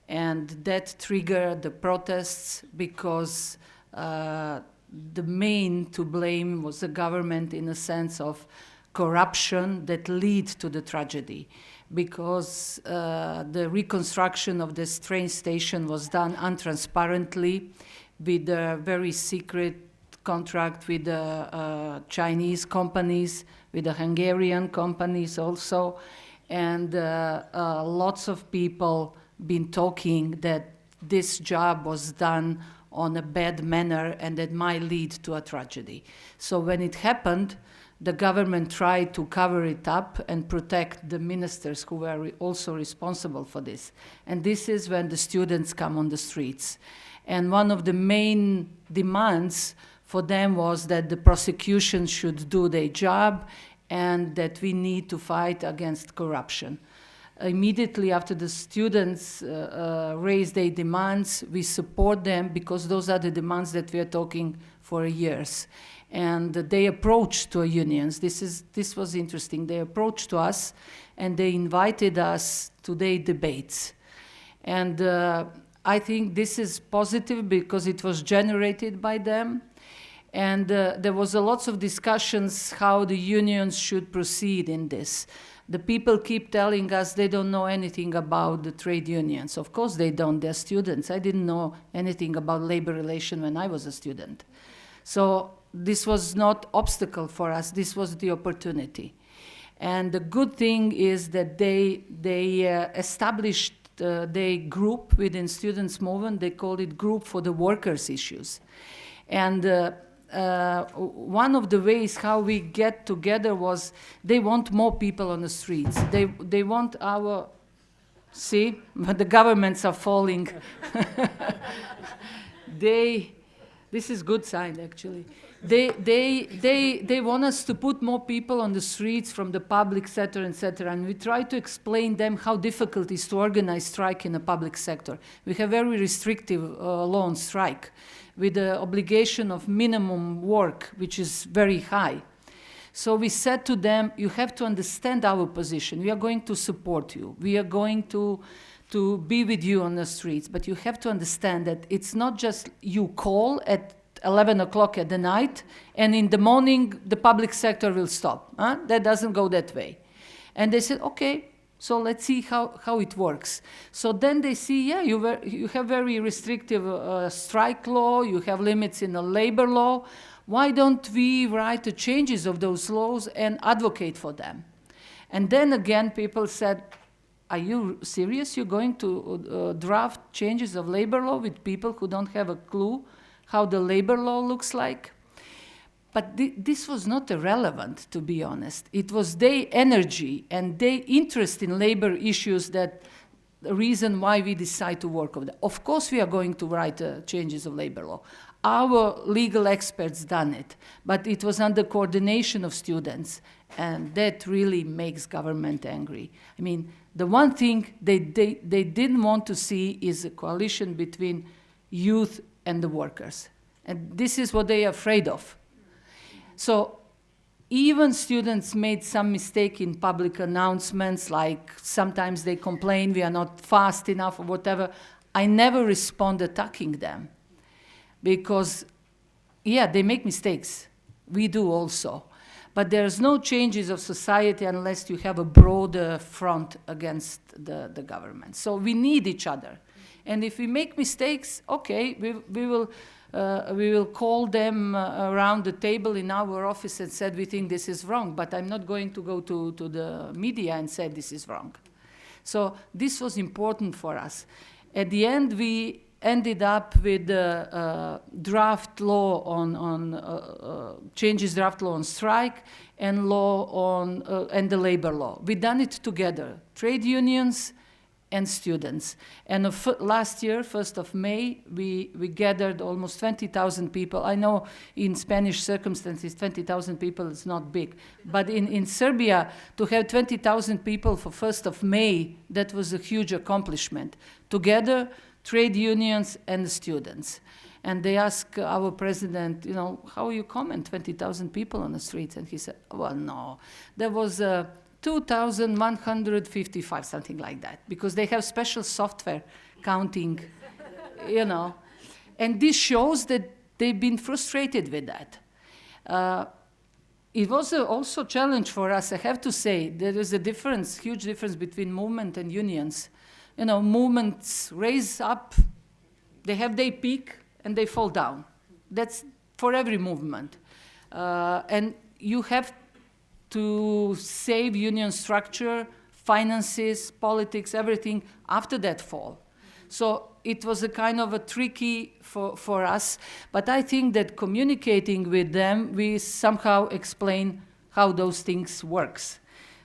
And that triggered the protests because the main to blame was the government in a sense of corruption that lead to the tragedy, because the reconstruction of this train station was done untransparently with a very secret contract with the Chinese companies, with the Hungarian companies also, and lots of people been talking that this job was done on a bad manner and that might lead to a tragedy. So when it happened, the government tried to cover it up and protect the ministers who were also responsible for this. And this is when the students come on the streets. And one of the main demands for them was that the prosecution should do their job and that we need to fight against corruption. immediately after the students raise their demands, we support them because those are the demands that we are talking for years. And they approached to unions. This was interesting. They approached to us and they invited us to their debates. And I think this is positive because it was generated by them. And there was a lots of discussions how the unions should proceed in this. The people keep telling us they don't know anything about the trade unions. Of course they don't, they're students. I didn't know anything about labor relation when I was a student. So this was not obstacle for us, this was the opportunity. And the good thing is that they established their group within students' movement. They called it Group for the Workers' Issues. And one of the ways how we get together was they want more people on the streets. They want our, see, but the governments are falling. This is good sign actually. They want us to put more people on the streets from the public sector, etc. And we try to explain them how difficult it is to organize strike in the public sector. We have very restrictive law on strike, with the obligation of minimum work, which is very high. So we said to them, you have to understand our position. We are going to support you. We are going to be with you on the streets. But you have to understand that it's not just you call at 11 o'clock at the night, and in the morning, the public sector will stop. Huh? That doesn't go that way. And they said, okay, so let's see how it works. So then they see, yeah, you have very restrictive strike law, you have limits in the labor law. Why don't we write the changes of those laws and advocate for them? And then again, people said, are you serious? You're going to draft changes of labor law with people who don't have a clue how the labor law looks like? But this was not irrelevant, to be honest. It was their energy and their interest in labor issues that the reason why we decide to work on that. Of course, we are going to write changes of labor law. Our legal experts done it, but it was under coordination of students, and that really makes government angry. I mean, the one thing they didn't want to see is a coalition between youth and the workers. And this is what they are afraid of. So even students made some mistake in public announcements, like sometimes they complain we are not fast enough or whatever. I never respond attacking them because, yeah, they make mistakes. We do also. But there's no changes of society unless you have a broader front against the government. So we need each other. And if we make mistakes, okay, we will call them around the table in our office and said, we think this is wrong, but I'm not going to go to the media and say this is wrong. So this was important for us. At the end, we ended up with draft law on changes draft law on strike and law on and the labor law. We done it together, trade unions and students. And last year, 1st of May, we gathered almost 20,000 people. I know in Spanish circumstances, 20,000 people is not big. But in Serbia, to have 20,000 people for 1st of May, that was a huge accomplishment. Together, trade unions and the students. And they asked our president, you know, how you comment 20,000 people on the streets? And he said, well, no, there was 2,155, something like that, because they have special software counting, you know. And this shows that they've been frustrated with that. It was also a challenge for us, I have to say. There is a difference, huge difference between movement and unions. You know, movements raise up, they have their peak, and they fall down. That's for every movement. And you have to save union structure, finances, politics, everything after that fall. So it was a kind of a tricky for us, but I think that communicating with them, we somehow explain how those things works.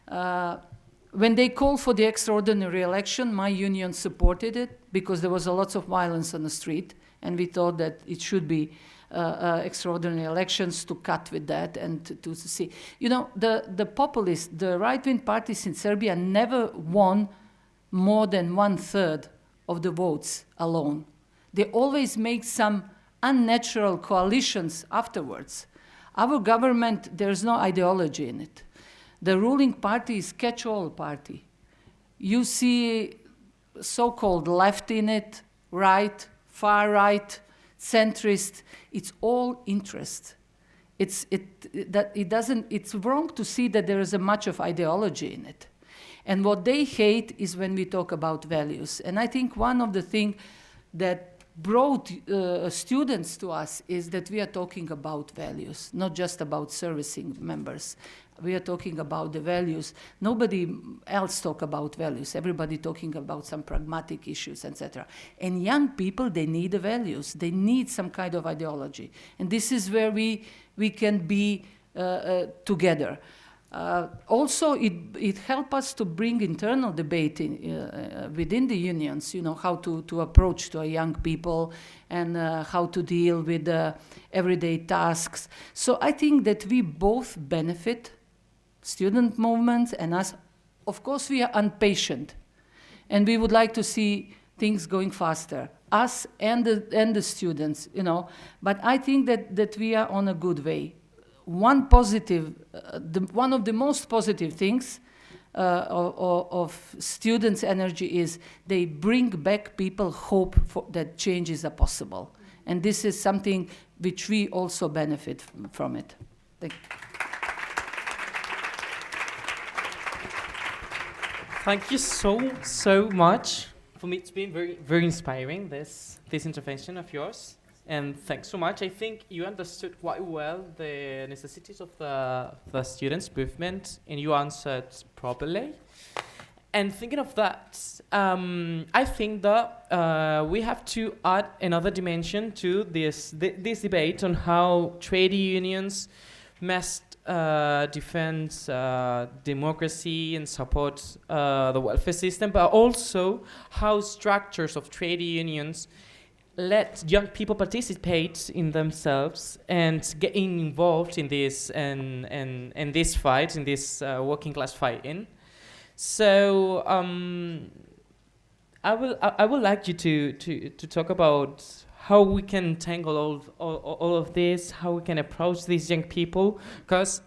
When they called for the extraordinary election, my union supported it because there was a lot of violence on the street, and we thought that it should be extraordinary elections to cut with that and to see. You know, the populists, the right-wing parties in Serbia never won more than 1/3 of the votes alone. They always make some unnatural coalitions afterwards. Our government, there's no ideology in it. The ruling party is catch-all party. You see so-called left in it, right, far right, centrist. It's all interest. It's wrong to see that there is a much of ideology in it. And what they hate is when we talk about values. And I think one of the things that brought students to us is that we are talking about values, not just about servicing members. We are talking about the values. Nobody else talk about values. Everybody talking about some pragmatic issues, etc. And young people, they need the values. They need some kind of ideology. And this is where we can be together. Also, it helps us to bring internal debate within the unions, how to approach to young people and how to deal with everyday tasks. So I think that we both benefit, student movements and us. Of course, we are impatient, and we would like to see things going faster, us and the students, But I think that we are on a good way. One of the most positive things of students' energy is they bring back people hope that changes are possible. And this is something which we also benefit from it. Thank you. Thank you so much. For me, it's been very, very inspiring, this intervention of yours. And thanks so much. I think you understood quite well the necessities of the students' movement, and you answered properly. And thinking of that, I think that we have to add another dimension to this debate on how trade unions must defend democracy and support the welfare system, but also how structures of trade unions let young people participate in themselves and get involved in this and this fight, in this working class fighting. So I would like you to talk about how we can tangle all of this, how we can approach these young people, because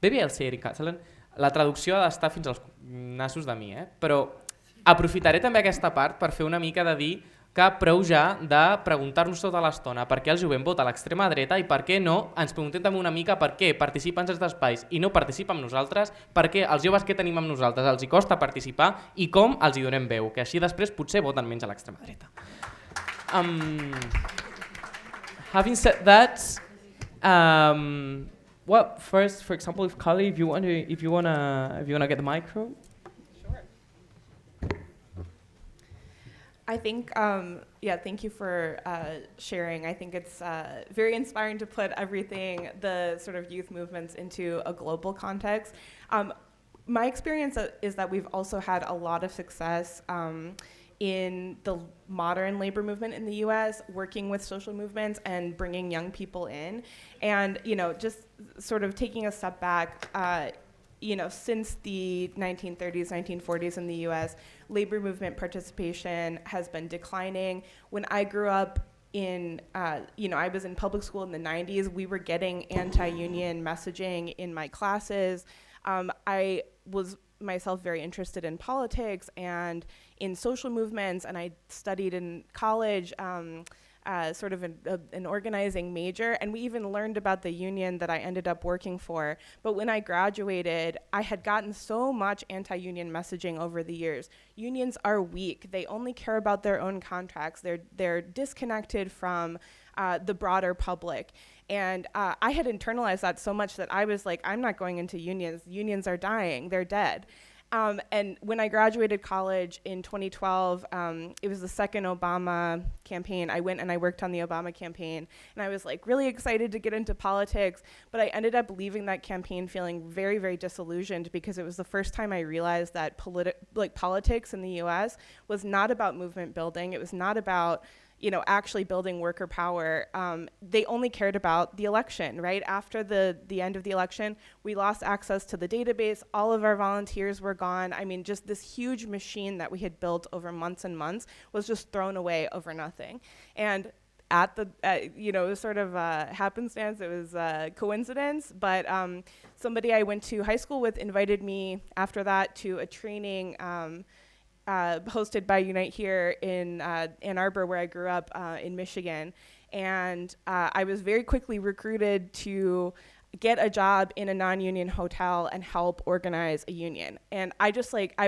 maybe I'll say it in Catalan. La traducció ha d'estar fins als nassos de mi, però aprofitaré també aquesta part per fer una mica de dir que prou ja de preguntar-nos tota l'estona per què el jovent vota a l'extrema dreta i per què no ens preguntem també una mica per què participen en aquests espais i no participen amb nosaltres, per què els joves que tenim amb nosaltres els hi costa participar i com els hi donem veu, que així després potser voten menys a l'extrema dreta. Having said that, well, first, for example, if Kali, if you wanna get the micro. I think, thank you for sharing. I think it's very inspiring to put everything, the sort of youth movements, into a global context. My experience is that we've also had a lot of success in the modern labor movement in the US, working with social movements and bringing young people in. And, just sort of taking a step back, since the 1930s, 1940s in the US, labor movement participation has been declining. When I grew up I was in public school in the 90s, we were getting anti-union messaging in my classes. I was myself very interested in politics and in social movements, and I studied in college sort of an organizing major, and we even learned about the union that I ended up working for. But when I graduated, I had gotten so much anti-union messaging over the years. Unions are weak. They only care about their own contracts. They're disconnected from the broader public. And I had internalized that so much that I was like, I'm not going into unions. Unions are dying. They're dead. And when I graduated college in 2012, it was the second Obama campaign. I went and I worked on the Obama campaign, and I was like really excited to get into politics, but I ended up leaving that campaign feeling very, very disillusioned, because it was the first time I realized that politics in the US was not about movement building. It was not about actually building worker power, they only cared about the election, right? After the end of the election, we lost access to the database. All of our volunteers were gone. I mean, just this huge machine that we had built over months and months was just thrown away over nothing. And at the, it was sort of happenstance, it was coincidence, but somebody I went to high school with invited me after that to a training hosted by Unite Here in Ann Arbor, where I grew up in Michigan. And I was very quickly recruited to get a job in a non-union hotel and help organize a union. And I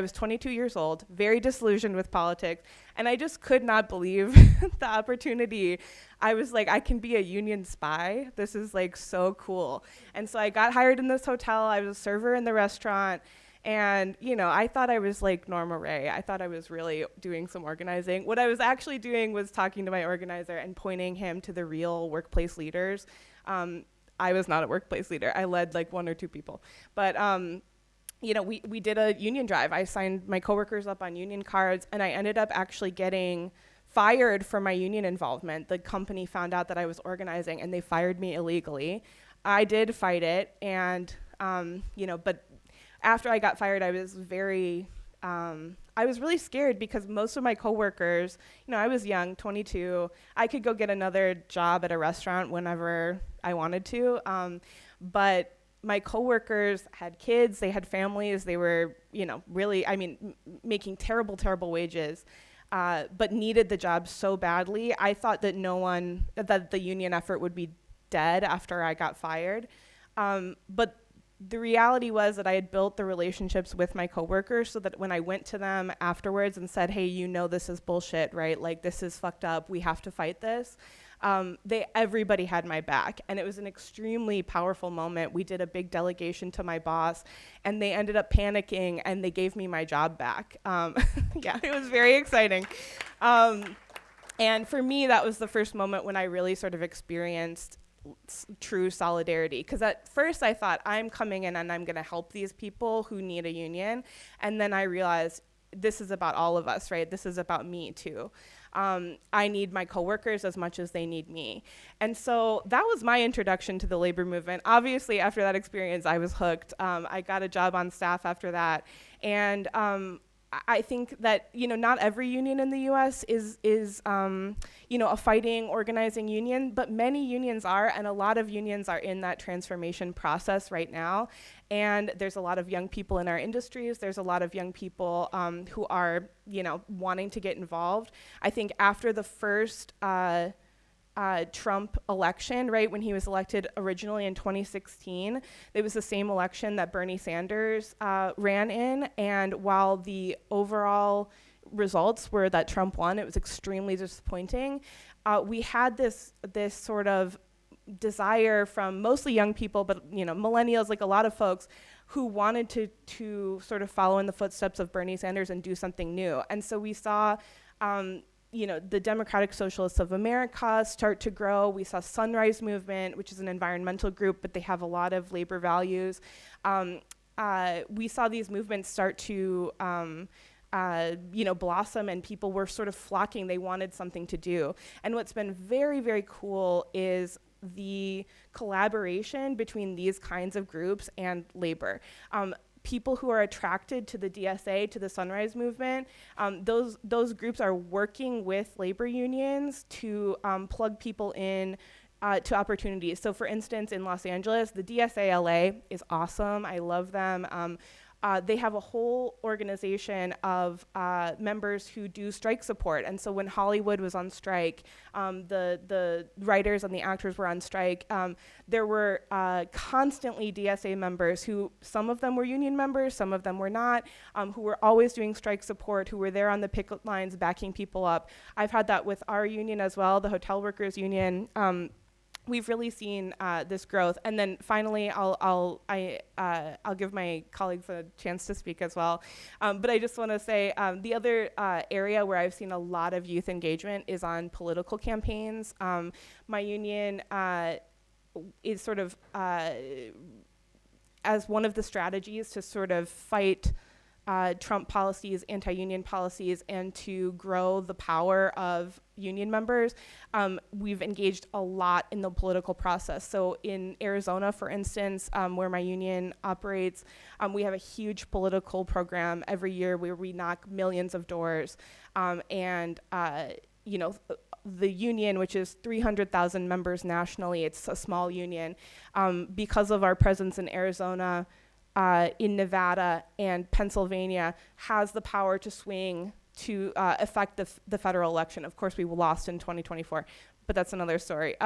was 22 years old, very disillusioned with politics, and I just could not believe the opportunity. I was like, I can be a union spy. This is like so cool. And so I got hired in this hotel. I was a server in the restaurant. And, I thought I was like Norma Ray. I thought I was really doing some organizing. What I was actually doing was talking to my organizer and pointing him to the real workplace leaders. I was not a workplace leader. I led like 1 or 2 people. But, we did a union drive. I signed my coworkers up on union cards, and I ended up actually getting fired for my union involvement. The company found out that I was organizing, and they fired me illegally. I did fight it, and, but after I got fired, I was really scared because most of my coworkers, I was young, 22. I could go get another job at a restaurant whenever I wanted to. But my coworkers had kids, they had families, they were, really, making terrible, terrible wages, but needed the job so badly. I thought that that the union effort would be dead after I got fired. But the reality was that I had built the relationships with my coworkers so that when I went to them afterwards and said, hey, this is bullshit, right? Like, this is fucked up. We have to fight this. Everybody had my back. And it was an extremely powerful moment. We did a big delegation to my boss, and they ended up panicking, and they gave me my job back. Yeah, it was very exciting. And for me, that was the first moment when I really sort of experienced true solidarity, because at first I thought, I'm coming in and I'm going to help these people who need a union, and then I realized this is about all of us, right? This is about me too. I need my coworkers as much as they need me. And so that was my introduction to the labor movement. Obviously, after that experience, I was hooked. I got a job on staff after that, and I think that, not every union in the U.S. is a fighting, organizing union, but many unions are, and a lot of unions are in that transformation process right now. And there's a lot of young people in our industries. There's a lot of young people who are, wanting to get involved. I think after the first Trump election, right, when he was elected originally in 2016, it was the same election that Bernie Sanders ran in, and while the overall results were that Trump won, it was extremely disappointing. We had this sort of desire from mostly young people, but millennials, like a lot of folks, who wanted to sort of follow in the footsteps of Bernie Sanders and do something new. And so we saw the Democratic Socialists of America start to grow. We saw Sunrise Movement, which is an environmental group, but they have a lot of labor values. We saw these movements start to blossom, and people were sort of flocking. They wanted something to do. And what's been very, very cool is the collaboration between these kinds of groups and labor. People who are attracted to the DSA, to the Sunrise Movement, those groups are working with labor unions to plug people in to opportunities. So for instance, in Los Angeles, the DSA LA is awesome. I love them. They have a whole organization of members who do strike support. And so when Hollywood was on strike, the writers and the actors were on strike, there were constantly DSA members who, some of them were union members, some of them were not, who were always doing strike support, who were there on the picket lines backing people up. I've had that with our union as well, the Hotel Workers Union. We've really seen this growth. And then finally, I'll give my colleagues a chance to speak as well. But I just want to say the other area where I've seen a lot of youth engagement is on political campaigns. My union is sort of, as one of the strategies to sort of fight Trump policies, anti-union policies, and to grow the power of union members, we've engaged a lot in the political process. So in Arizona, for instance, where my union operates, we have a huge political program every year where we knock millions of doors. The union, which is 300,000 members nationally, it's a small union. Because of our presence in Arizona, in Nevada and Pennsylvania, has the power to swing to affect the federal election. Of course, we lost in 2024, but that's another story.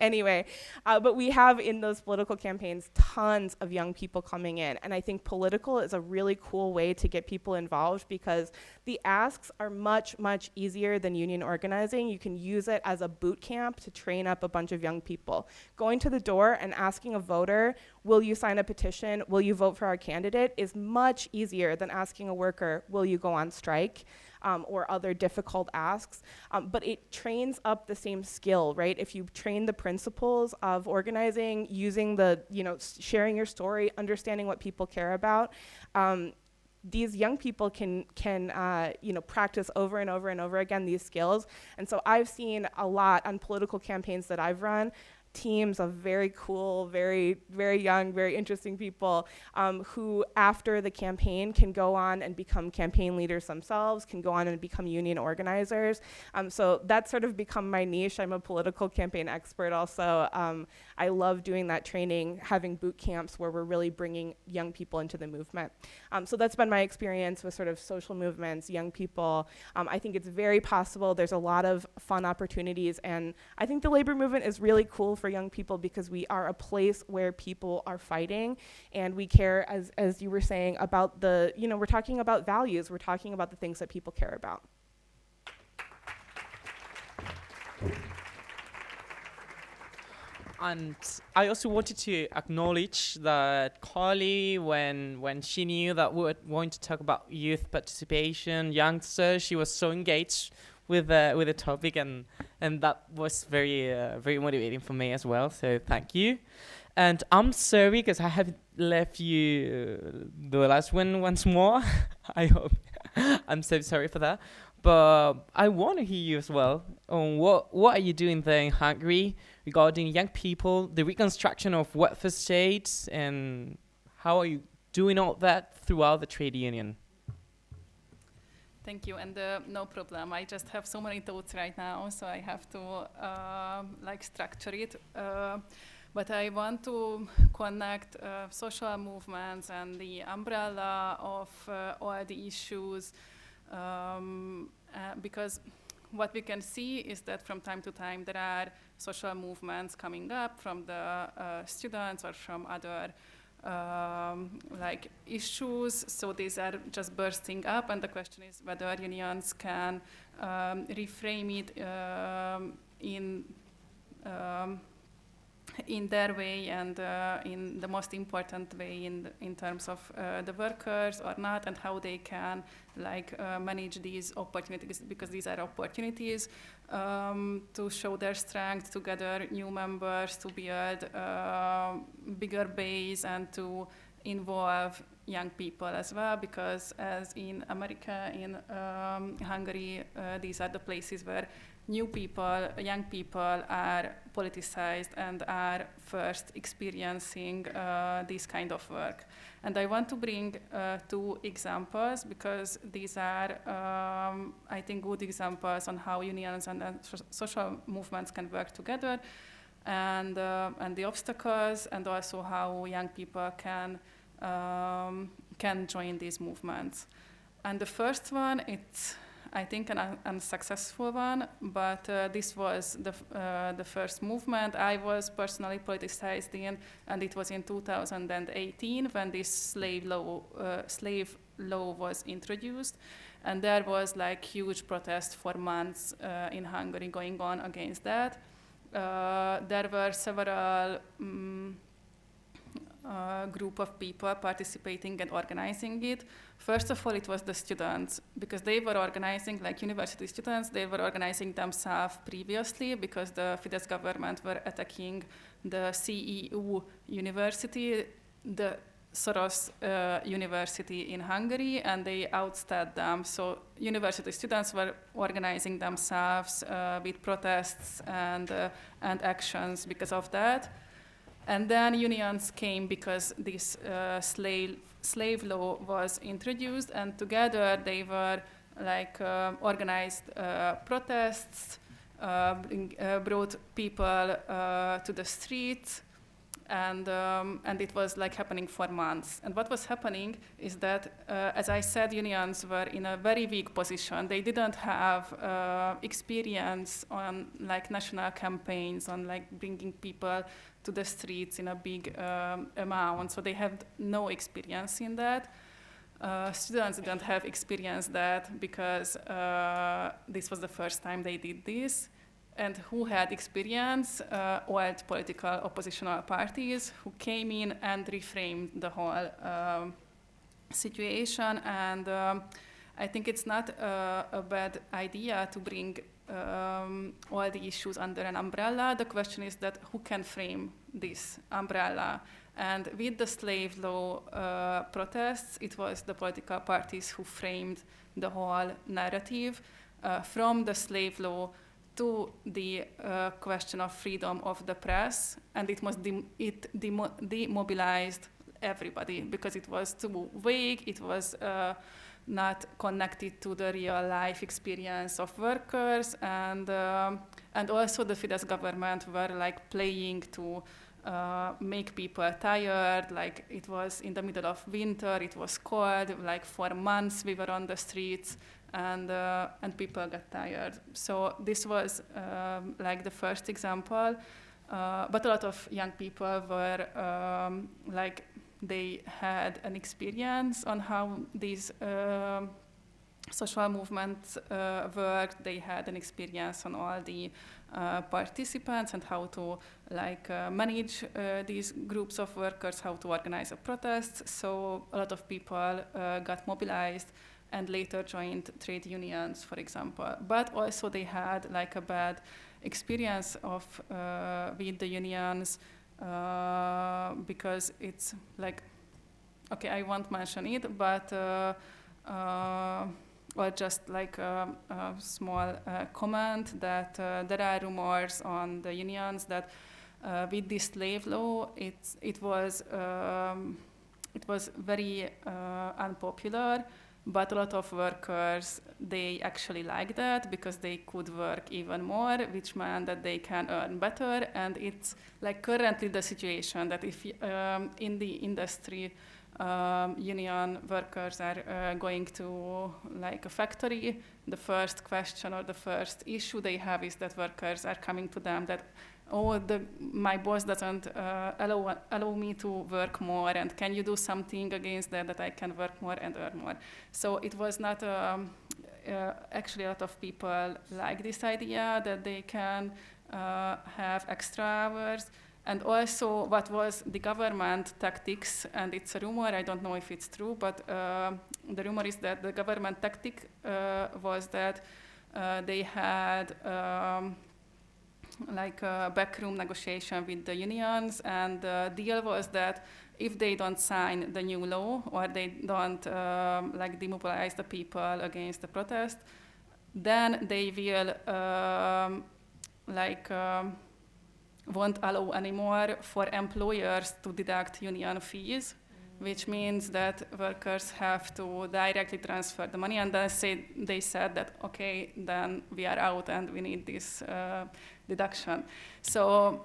Anyway, but we have in those political campaigns tons of young people coming in, and I think political is a really cool way to get people involved because the asks are much, much easier than union organizing. You can use it as a boot camp to train up a bunch of young people. Going to the door and asking a voter, will you sign a petition, will you vote for our candidate, is much easier than asking a worker, will you go on strike? Or other difficult asks, but it trains up the same skill, right? If you train the principles of organizing, using sharing your story, understanding what people care about, these young people can practice over and over and over again these skills. And so I've seen a lot on political campaigns that I've run, teams of very cool, very, very young, very interesting people who after the campaign can go on and become campaign leaders themselves, can go on and become union organizers. So that's sort of become my niche. I'm a political campaign expert also. I love doing that training, having boot camps where we're really bringing young people into the movement. So that's been my experience with sort of social movements, young people. I think it's very possible. There's a lot of fun opportunities, and I think the labor movement is really cool for young people because we are a place where people are fighting, and we care, as you were saying, about we're talking about values, we're talking about the things that people care about. And I also wanted to acknowledge that Carly, when she knew that we were going to talk about youth participation, youngsters, she was so engaged with the topic, and that was very very motivating for me as well. So thank you. And I'm sorry because I have left you the last one once more. I hope. I'm so sorry for that. But I want to hear you as well on what are you doing there in Hungary regarding young people, the reconstruction of welfare states, and how are you doing all that throughout the trade union? Thank you, and no problem. I just have so many thoughts right now, so I have to structure it. But I want to connect social movements and the umbrella of all the issues, because what we can see is that from time to time there are social movements coming up from the students or from other issues, so these are just bursting up, and the question is whether unions can reframe it in their way and in the most important way in terms of the workers or not, and how they can manage these opportunities, because these are opportunities to show their strength, to gather new members, to build a bigger base, and to involve young people as well, because as in America, in Hungary, these are the places where young people are politicized and are first experiencing this kind of work. And I want to bring two examples, because these are, I think, good examples on how unions and social movements can work together, and the obstacles, and also how young people can join these movements. And the first one, it's, I think, an unsuccessful one, but this was the first movement I was personally politicized in, and it was in 2018 when this slave law was introduced, and there was huge protest for months in Hungary going on against that. There were several group of people participating and organizing it. First of all, it was the students, because they were organizing, university students, they were organizing themselves previously, because the Fidesz government were attacking the CCOO university. The Soros University in Hungary, and they ousted them. So university students were organizing themselves with protests and actions because of that. And then unions came because this slave law was introduced, and together they were like organized protests, brought people to the streets, and it was like happening for months. And what was happening is that, as I said, unions were in a very weak position. They didn't have experience on like national campaigns, on like bringing people to the streets in a big amount. So they had no experience in that. Students didn't have experience that because this was the first time they did this. And who had experience? Old political oppositional parties who came in and reframed the whole situation. And I think it's not a bad idea to bring all the issues under an umbrella. The question is that who can frame this umbrella? And with the slave law protests, it was the political parties who framed the whole narrative from the slave law to the question of freedom of the press, and it demobilized everybody because it was too vague. It was not connected to the real life experience of workers, and also the Fidesz government were like playing to make people tired. Like it was in the middle of winter, it was cold, like for months we were on the streets, and people got tired. So this was like the first example, but a lot of young people were like they had an experience on how these social movements worked. They had an experience on all the participants and how to like manage these groups of workers, how to organize a protest. So a lot of people got mobilized and later joined trade unions, for example. But also they had like a bad experience of with the unions because it's like, okay, I won't mention it, but or just like a small comment that there are rumors on the unions that with this slave law, it was very unpopular. But a lot of workers, they actually like that because they could work even more, which meant that they can earn better. And it's like currently the situation that if in the industry, union workers are going to like a factory, the first question or the first issue they have is that workers are coming to them that, oh, my boss doesn't allow me to work more, and can you do something against that I can work more and earn more? So it was not, actually a lot of people like this idea that they can have extra hours. And also what was the government tactics, and it's a rumor, I don't know if it's true, but the rumor is that the government tactic was that they had like a backroom negotiation with the unions, and the deal was that if they don't sign the new law or they don't like demobilize the people against the protest, then they will won't allow anymore for employers to deduct union fees, which means that workers have to directly transfer the money, and then they said that, okay, then we are out and we need this deduction. So,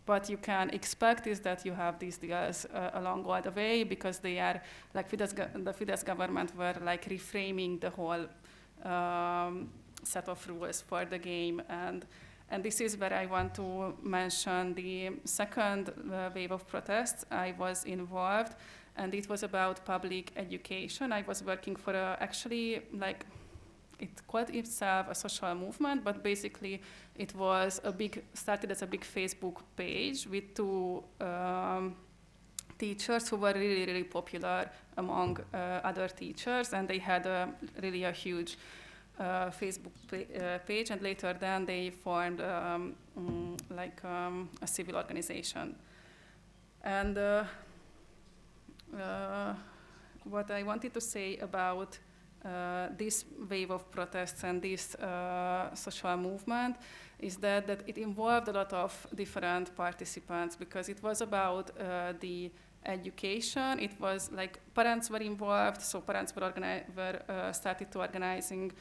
what you can expect is that you have these deals along all the way, because they are, like the Fidesz government were like reframing the whole set of rules for the game, and this is where I want to mention the second wave of protests I was involved, and it was about public education. I was working for actually like, it called itself a social movement, but basically it was started as a big Facebook page with two teachers who were really, really popular among other teachers, and they had really a huge Facebook page, and later then they formed a civil organization. And what I wanted to say about this wave of protests and this social movement is that it involved a lot of different participants, because it was about the education. It was like parents were involved, so parents were started to organizing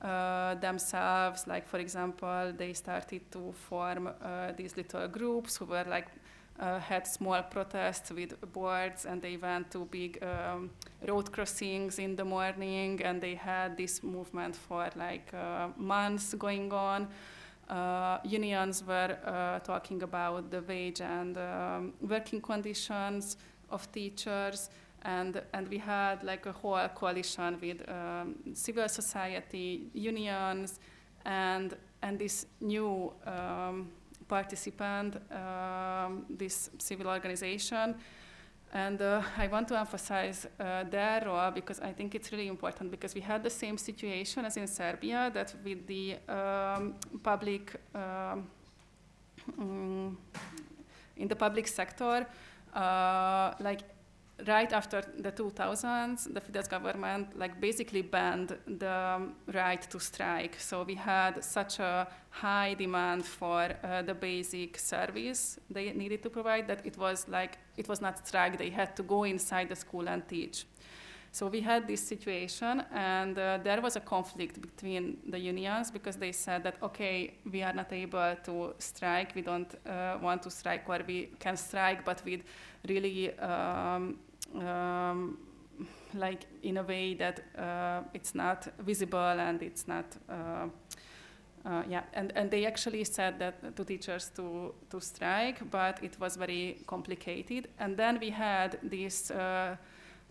themselves. Like, for example, they started to form these little groups who were like had small protests with boards, and they went to big road crossings in the morning, and they had this movement for like months going on. Unions were talking about the wage and working conditions of teachers, and we had like a whole coalition with civil society, unions, and this new participant, this civil organization. And I want to emphasize their role, because I think it's really important, because we had the same situation as in Serbia, that with the public, in the public sector, like right after the 2000s, the Fidesz government like basically banned the right to strike. So we had such a high demand for the basic service they needed to provide that it was not strike. They had to go inside the school and teach. So we had this situation, and there was a conflict between the unions, because they said that, okay, we are not able to strike, we don't want to strike, or we can strike, but with really like in a way that it's not visible and it's not, and they actually said that to teachers to strike, but it was very complicated. And then we had these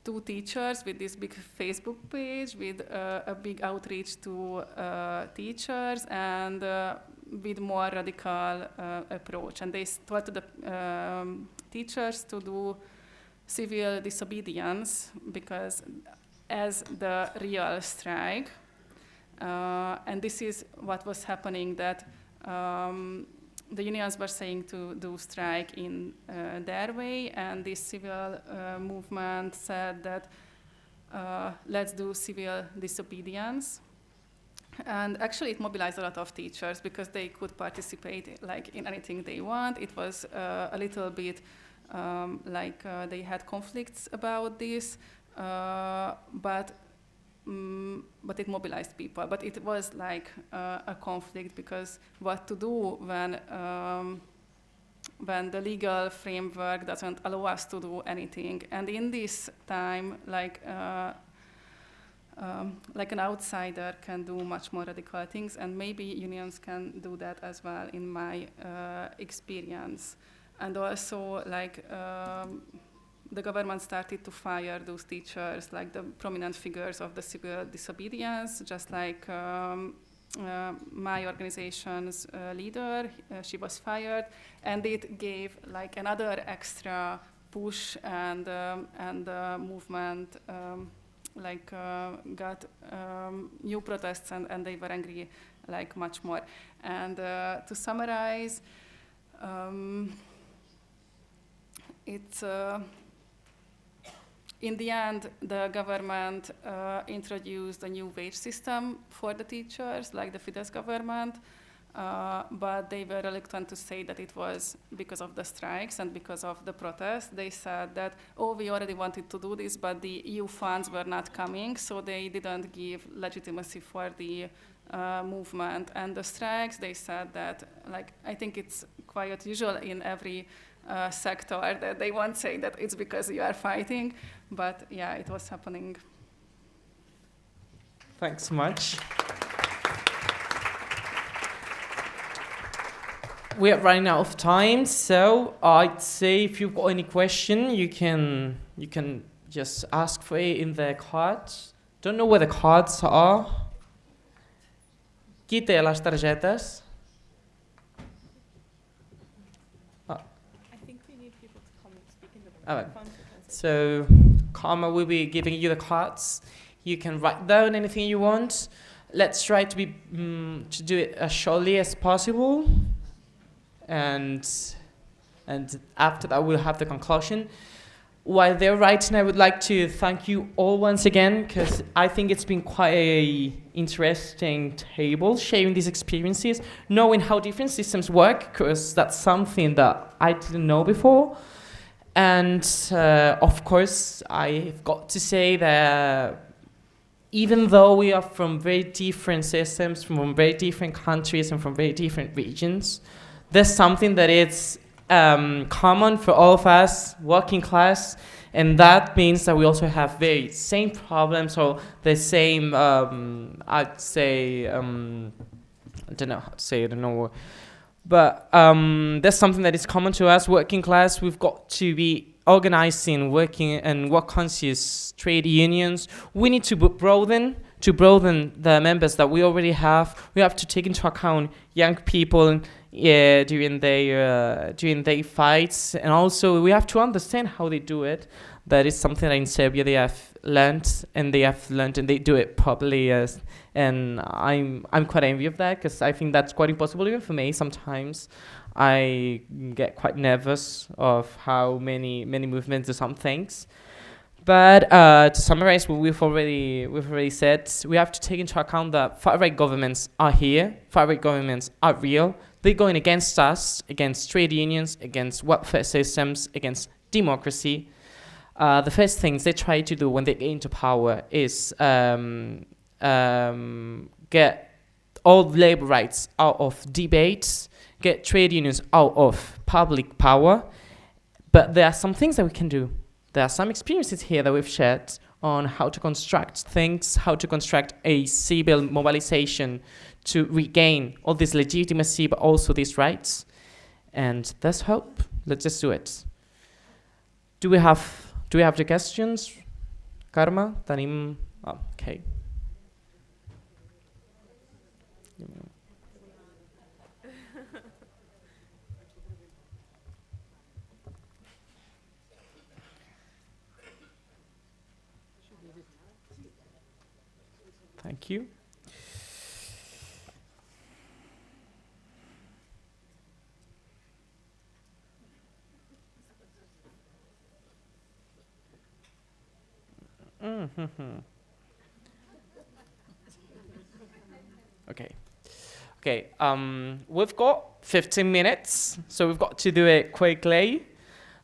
two teachers with this big Facebook page, with a big outreach to teachers, and with more radical approach. And they told to the teachers to do civil disobedience, because as the real strike, and this is what was happening, that the unions were saying to do strike in their way, and this civil movement said that let's do civil disobedience. And actually it mobilized a lot of teachers, because they could participate like in anything they want. It was a little bit they had conflicts about this, but it mobilized people. But it was like a conflict, because what to do when the legal framework doesn't allow us to do anything. And in this time, like an outsider can do much more radical things, and maybe unions can do that as well, in my experience. And also, like, the government started to fire those teachers, like the prominent figures of the civil disobedience, just like my organization's leader, she was fired, and it gave like another extra push, and the movement got new protests, and they were angry like much more. And to summarize, it's in the end, the government introduced a new wage system for the teachers, like the Fidesz government, but they were reluctant to say that it was because of the strikes and because of the protests. They said that, oh, we already wanted to do this, but the EU funds were not coming, so they didn't give legitimacy for the movement. And the strikes, they said that, like, I think it's quite usual in every sector that they won't say that it's because you are fighting, but yeah, it was happening. Thanks so much. We are running out of time, so I'd say if you've got any question, you can just ask for it in the cards. Don't know where the cards are. Qui té les targetes? Alright. So Karma will be giving you the cards. You can write down anything you want. let's try to do it as shortly as possible, and after that we'll have the conclusion. While they're writing, I would like to thank you all once again, because I think it's been quite a interesting table, sharing these experiences, knowing how different systems work, because that's something that I didn't know before. And of course, I've got to say that even though we are from very different systems, from very different countries, and from very different regions, there's something that is common for all of us, working class, and that means that we also have very same problems, or the same, I'd say, I don't know how to say it, I don't know, but there's something that is common to us, working class. We've got to be organizing, working, and work conscious trade unions. We need to broaden the members that we already have. We have to take into account young people during their fights, and also we have to understand how they do it. That is something that in Serbia they have learned, and they do it properly. And I'm quite envious of that, because I think that's quite impossible even for me. Sometimes I get quite nervous of how many movements do some things. But to summarize what we've already said, we have to take into account that far-right governments are here. Far-right governments are real. They're going against us, against trade unions, against welfare systems, against democracy. The first things they try to do when they get into power is get all labor rights out of debates, get trade unions out of public power. But there are some things that we can do. There are some experiences here that we've shared on how to construct things, how to construct a civil mobilization to regain all this legitimacy, but also these rights. And there's hope. Let's just do it. Do we have the questions? Karma? Tanim? Oh, okay. Thank you. Okay. We've got 15 minutes, so we've got to do it quickly.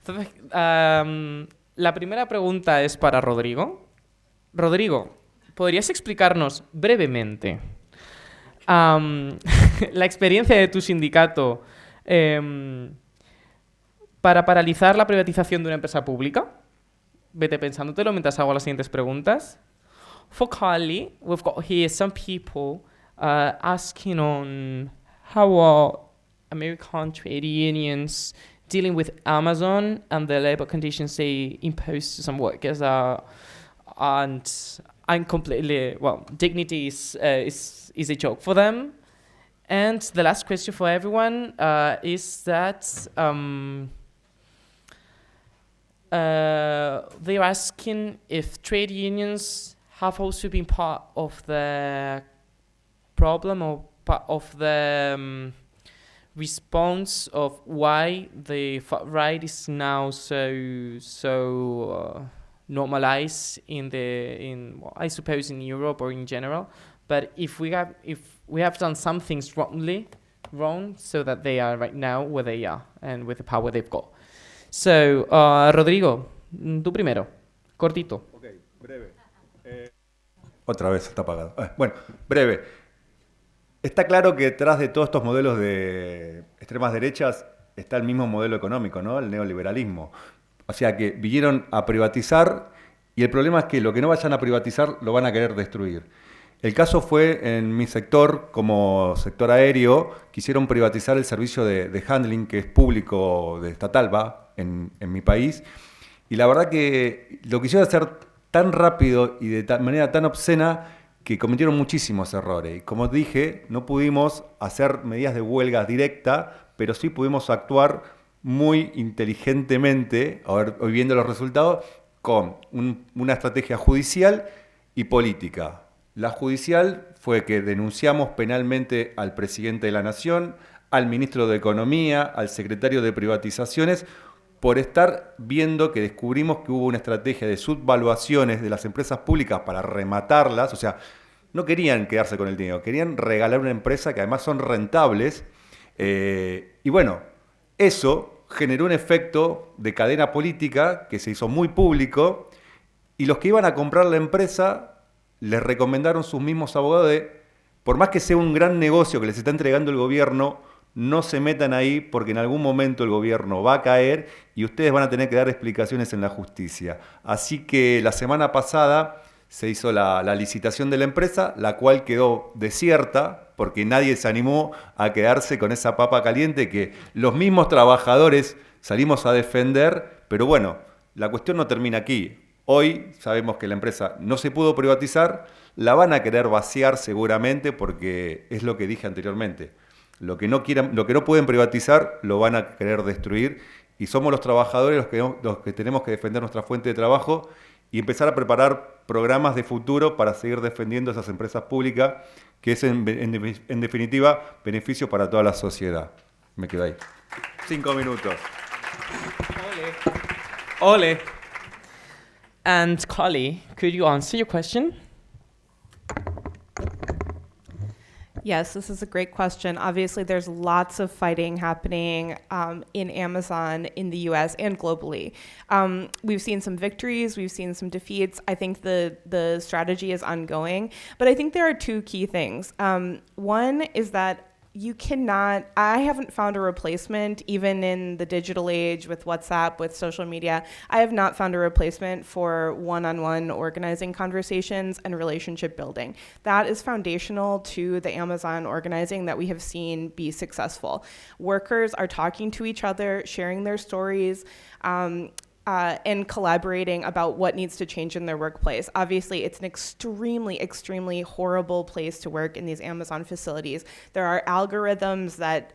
La primera pregunta es para Rodrigo. Rodrigo, ¿podrías explicarnos brevemente la experiencia de tu sindicato para paralizar la privatización de una empresa pública? Vete pensándotelo mientras hago las siguientes preguntas. For Carly, we've got here some people asking on how are American trade unions dealing with Amazon and the labor conditions they impose to some workers and I'm completely, dignity is a joke for them. And the last question for everyone is that they're asking if trade unions have also been part of the problem or part of the response of why the far right is now so normalized I suppose in Europe or in general. But if we have done some things wrong so that they are right now where they are and with the power they've got. So, Rodrigo, tú primero, cortito. Ok, breve. Otra vez está apagado. Bueno, breve. Está claro que detrás de todos estos modelos de extremas derechas está el mismo modelo económico, ¿no? El neoliberalismo. O sea que vinieron a privatizar y el problema es que lo que no vayan a privatizar lo van a querer destruir. El caso fue en mi sector, como sector aéreo, quisieron privatizar el servicio de handling, que es público, de estatal, en mi país. Y la verdad que lo quisieron hacer tan rápido y de manera tan obscena que cometieron muchísimos errores. Y como dije, no pudimos hacer medidas de huelga directa, pero sí pudimos actuar muy inteligentemente, hoy viendo los resultados, con una estrategia judicial y política. La judicial fue que denunciamos penalmente al presidente de la Nación, al ministro de Economía, al secretario de Privatizaciones, por estar viendo que descubrimos que hubo una estrategia de subvaluaciones de las empresas públicas para rematarlas. O sea, no querían quedarse con el dinero, querían regalar una empresa que además son rentables. Y bueno, eso generó un efecto de cadena política que se hizo muy público, y los que iban a comprar la empresa les recomendaron sus mismos abogados de, por más que sea un gran negocio que les está entregando el gobierno, no se metan ahí porque en algún momento el gobierno va a caer y ustedes van a tener que dar explicaciones en la justicia. Así que la semana pasada se hizo la licitación de la empresa, la cual quedó desierta porque nadie se animó a quedarse con esa papa caliente que los mismos trabajadores salimos a defender. Pero bueno, la cuestión no termina aquí. Hoy sabemos que la empresa no se pudo privatizar, la van a querer vaciar seguramente porque es lo que dije anteriormente. Lo que no pueden privatizar lo van a querer destruir, y somos los trabajadores los que tenemos que defender nuestra fuente de trabajo y empezar a preparar programas de futuro para seguir defendiendo esas empresas públicas, que es en definitiva beneficio para toda la sociedad. Me quedo ahí. 5 minutos. Ole. And Kali, could you answer your question? Yes, this is a great question. Obviously, there's lots of fighting happening in Amazon in the US and globally. We've seen some victories, we've seen some defeats. I think the strategy is ongoing, but I think there are two key things. One is that I haven't found a replacement, even in the digital age with WhatsApp, with social media. I have not found a replacement for one-on-one organizing conversations and relationship building. That is foundational to the Amazon organizing that we have seen be successful. Workers are talking to each other, sharing their stories, and collaborating about what needs to change in their workplace. Obviously, it's an extremely, extremely horrible place to work in these Amazon facilities. There are algorithms that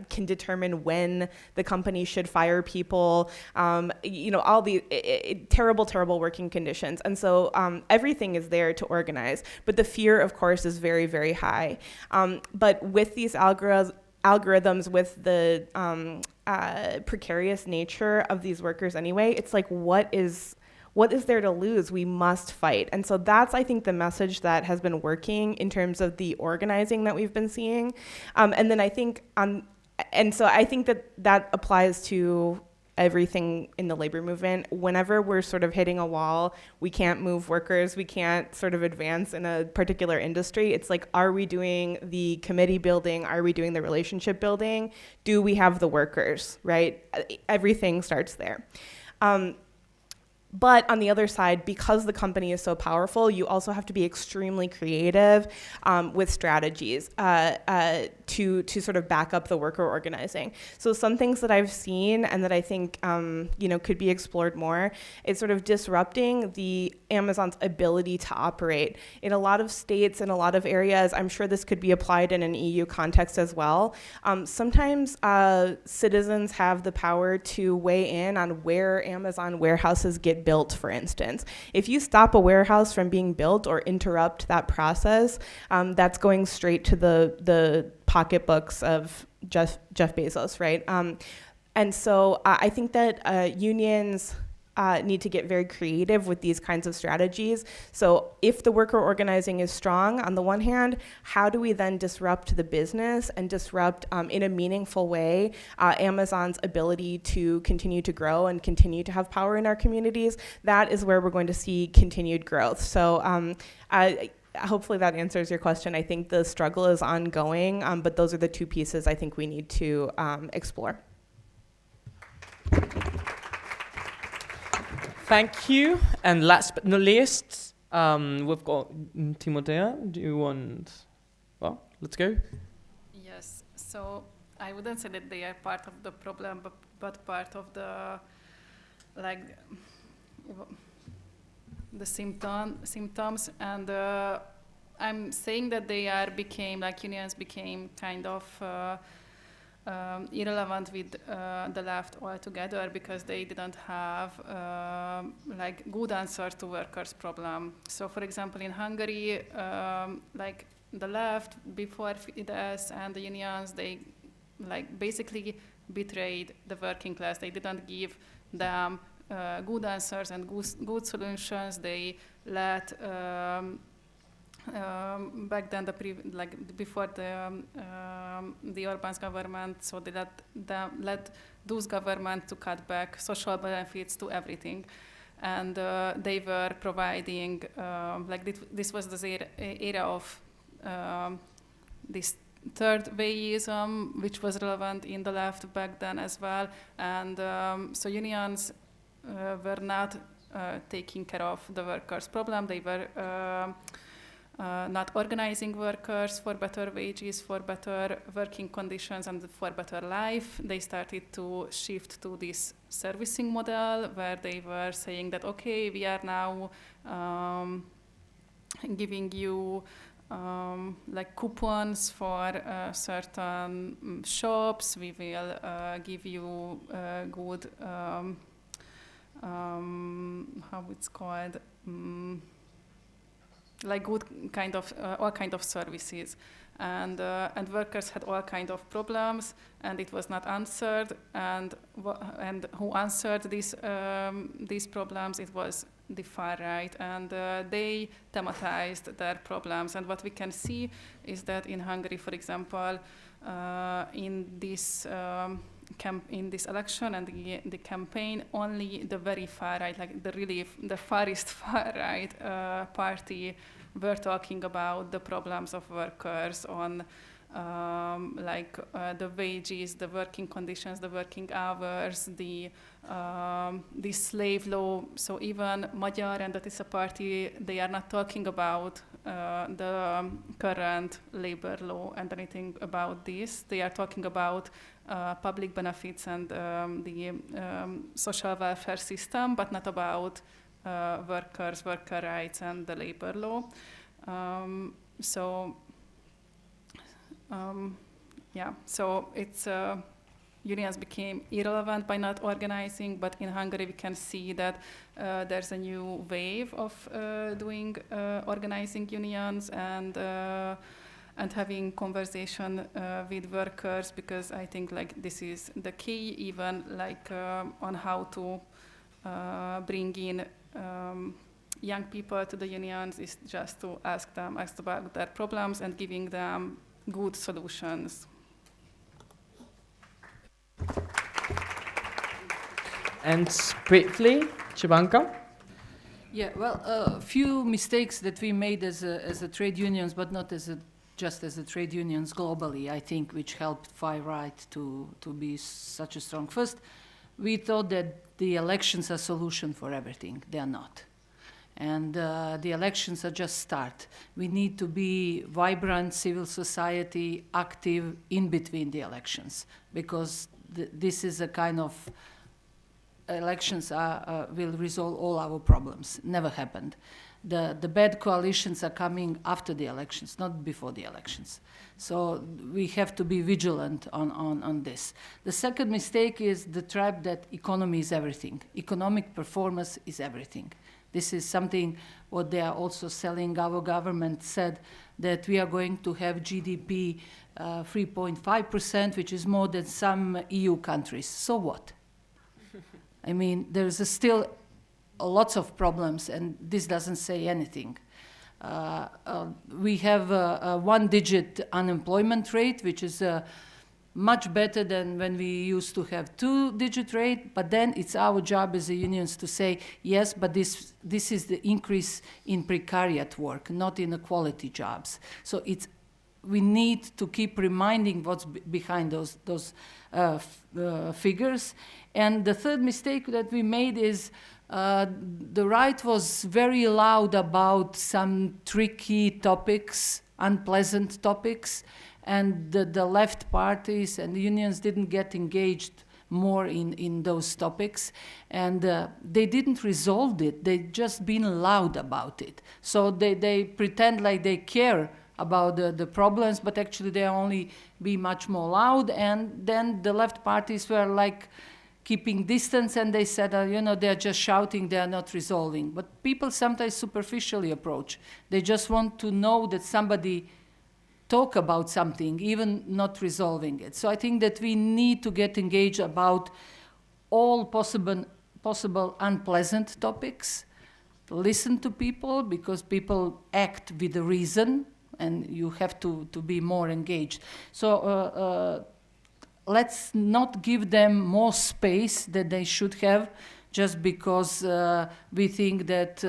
can determine when the company should fire people, all the terrible, terrible working conditions. And so everything is there to organize. But the fear, of course, is very, very high. But with these algorithms, with the precarious nature of these workers anyway, it's like, what is there to lose? We must fight. And so that's, I think, the message that has been working in terms of the organizing that we've been seeing. And then I think, I think that applies to everything in the labor movement. Whenever we're sort of hitting a wall, we can't move workers, we can't sort of advance in a particular industry. It's like, are we doing the committee building? Are we doing the relationship building? Do we have the workers, right? Everything starts there. But on the other side, because the company is so powerful, you also have to be extremely creative with strategies to sort of back up the worker organizing. So some things that I've seen and that I think could be explored more is sort of disrupting the Amazon's ability to operate. In a lot of states, in a lot of areas, I'm sure this could be applied in an EU context as well. Sometimes citizens have the power to weigh in on where Amazon warehouses get built, for instance. If you stop a warehouse from being built or interrupt that process, that's going straight to the pocketbooks of Jeff Bezos, right? And so I think that unions need to get very creative with these kinds of strategies. So if the worker organizing is strong, on the one hand, how do we then disrupt the business and disrupt in a meaningful way Amazon's ability to continue to grow and continue to have power in our communities? That is where we're going to see continued growth. So hopefully that answers your question. I think the struggle is ongoing, but those are the two pieces I think we need to explore. Thank you. And last but not least, we've got Timothea. Do you want... Well, let's go. Yes. So I wouldn't say that they are part of the problem, but part of the, the symptoms. And I'm saying that unions became kind of irrelevant with the left altogether because they didn't have like good answers to workers' problem. So, for example, in Hungary, like the left before Fidesz and the unions, they like basically betrayed the working class. They didn't give them good answers and good solutions. They let back then before the Orbán's government, so they let those government to cut back social benefits to everything, and they were providing this was the era of this third wayism, which was relevant in the left back then as well, and so unions were not taking care of the workers' problem. They were not organizing workers for better wages, for better working conditions, and for better life. They started to shift to this servicing model where they were saying that, okay, we are now giving you like coupons for certain shops. We will give you good, how it's called, like good kind of all kind of services, and workers had all kind of problems, and it was not answered. And who answered these problems? It was the far right, and they thematized their problems. And what we can see is that in Hungary, for example, in this election and the campaign, only the very far right, like the farthest far right party were talking about the problems of workers on the wages, the working conditions, the working hours, the slave law. So even Magyar and the Tisza party, they are not talking about the current labor law and anything about this. They are talking about public benefits and the social welfare system, but not about worker rights and the labor law. So it's unions became irrelevant by not organizing, but in Hungary we can see that there's a new wave of doing organizing unions and having conversation with workers, because I think like this is the key, even like on how to bring in young people to the unions, is just to ask about their problems and giving them good solutions. And briefly, Chibanka? Yeah, well, a few mistakes that we made as a trade unions, but not just as a trade unions globally, I think, which helped far right to be such a strong. First, we thought that the elections are a solution for everything. They are not. And the elections are just start. We need to be vibrant civil society, active in between the elections, because this is a kind of elections will resolve all our problems. Never happened. The bad coalitions are coming after the elections, not before the elections. So we have to be vigilant on this. The second mistake is the trap that economy is everything. Economic performance is everything. This is something what they are also selling. Our government said that we are going to have GDP 3.5%, which is more than some EU countries. So what? I mean, there's still lots of problems, and this doesn't say anything. We have a one-digit unemployment rate, which is much better than when we used to have two-digit rate, but then it's our job as a unions to say, yes, but this is the increase in precariat work, not in quality jobs. So we need to keep reminding what's behind those figures. And the third mistake that we made is the right was very loud about some tricky topics, unpleasant topics, and the left parties and the unions didn't get engaged more in those topics, and they didn't resolve it. They just been loud about it. So they pretend like they care about the problems, but actually they only be much more loud. And then the left parties were like keeping distance, and they said, they're just shouting, they're not resolving. But people sometimes superficially approach. They just want to know that somebody talk about something, even not resolving it. So I think that we need to get engaged about all possible unpleasant topics, listen to people, because people act with a reason, and you have to be more engaged. So let's not give them more space that they should have just because we think that,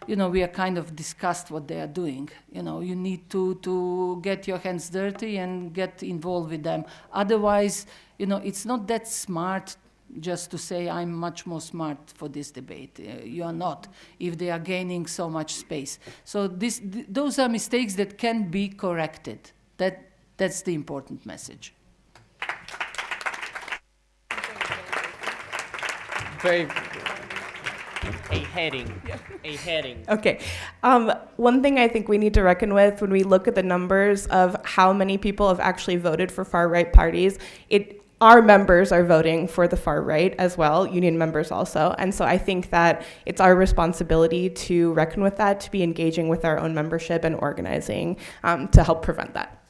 we are kind of discussed what they are doing. You need to get your hands dirty and get involved with them. Otherwise, it's not that smart just to say, I'm much more smart for this debate. You are not, if they are gaining so much space. So those are mistakes that can be corrected. That's the important message. Very a heading. Okay. One thing I think we need to reckon with when we look at the numbers of how many people have actually voted for far-right parties, our members are voting for the far right as well, union members also. And so I think that it's our responsibility to reckon with that, to be engaging with our own membership and organizing to help prevent that.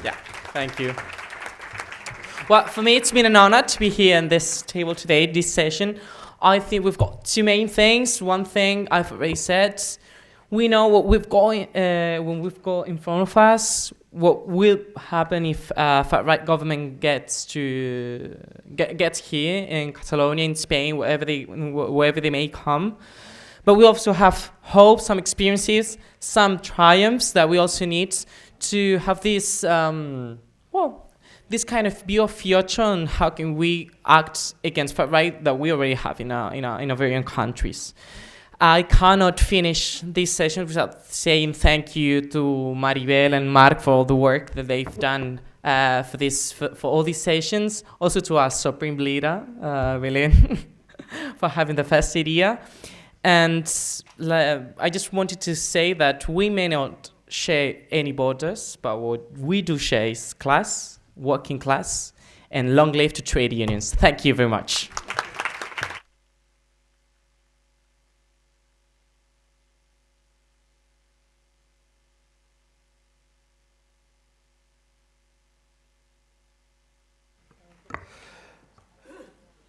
Yeah, thank you. Well, for me, it's been an honor to be here in this table today, this session. I think we've got two main things. One thing I've already said, we know what we've got when we've got in front of us, what will happen if far-right government gets here in Catalonia, in Spain, wherever they may come. But we also have hope, some experiences, some triumphs that we also need to have this, this kind of view of future on how can we act against far-right that we already have in our various countries. I cannot finish this session without saying thank you to Maribel and Mark for all the work that they've done for all these sessions. Also to our Supreme Leader, Belén, for having the first idea. And I just wanted to say that we may not share any borders, but what we do share is class, working class, and long live to trade unions. Thank you very much.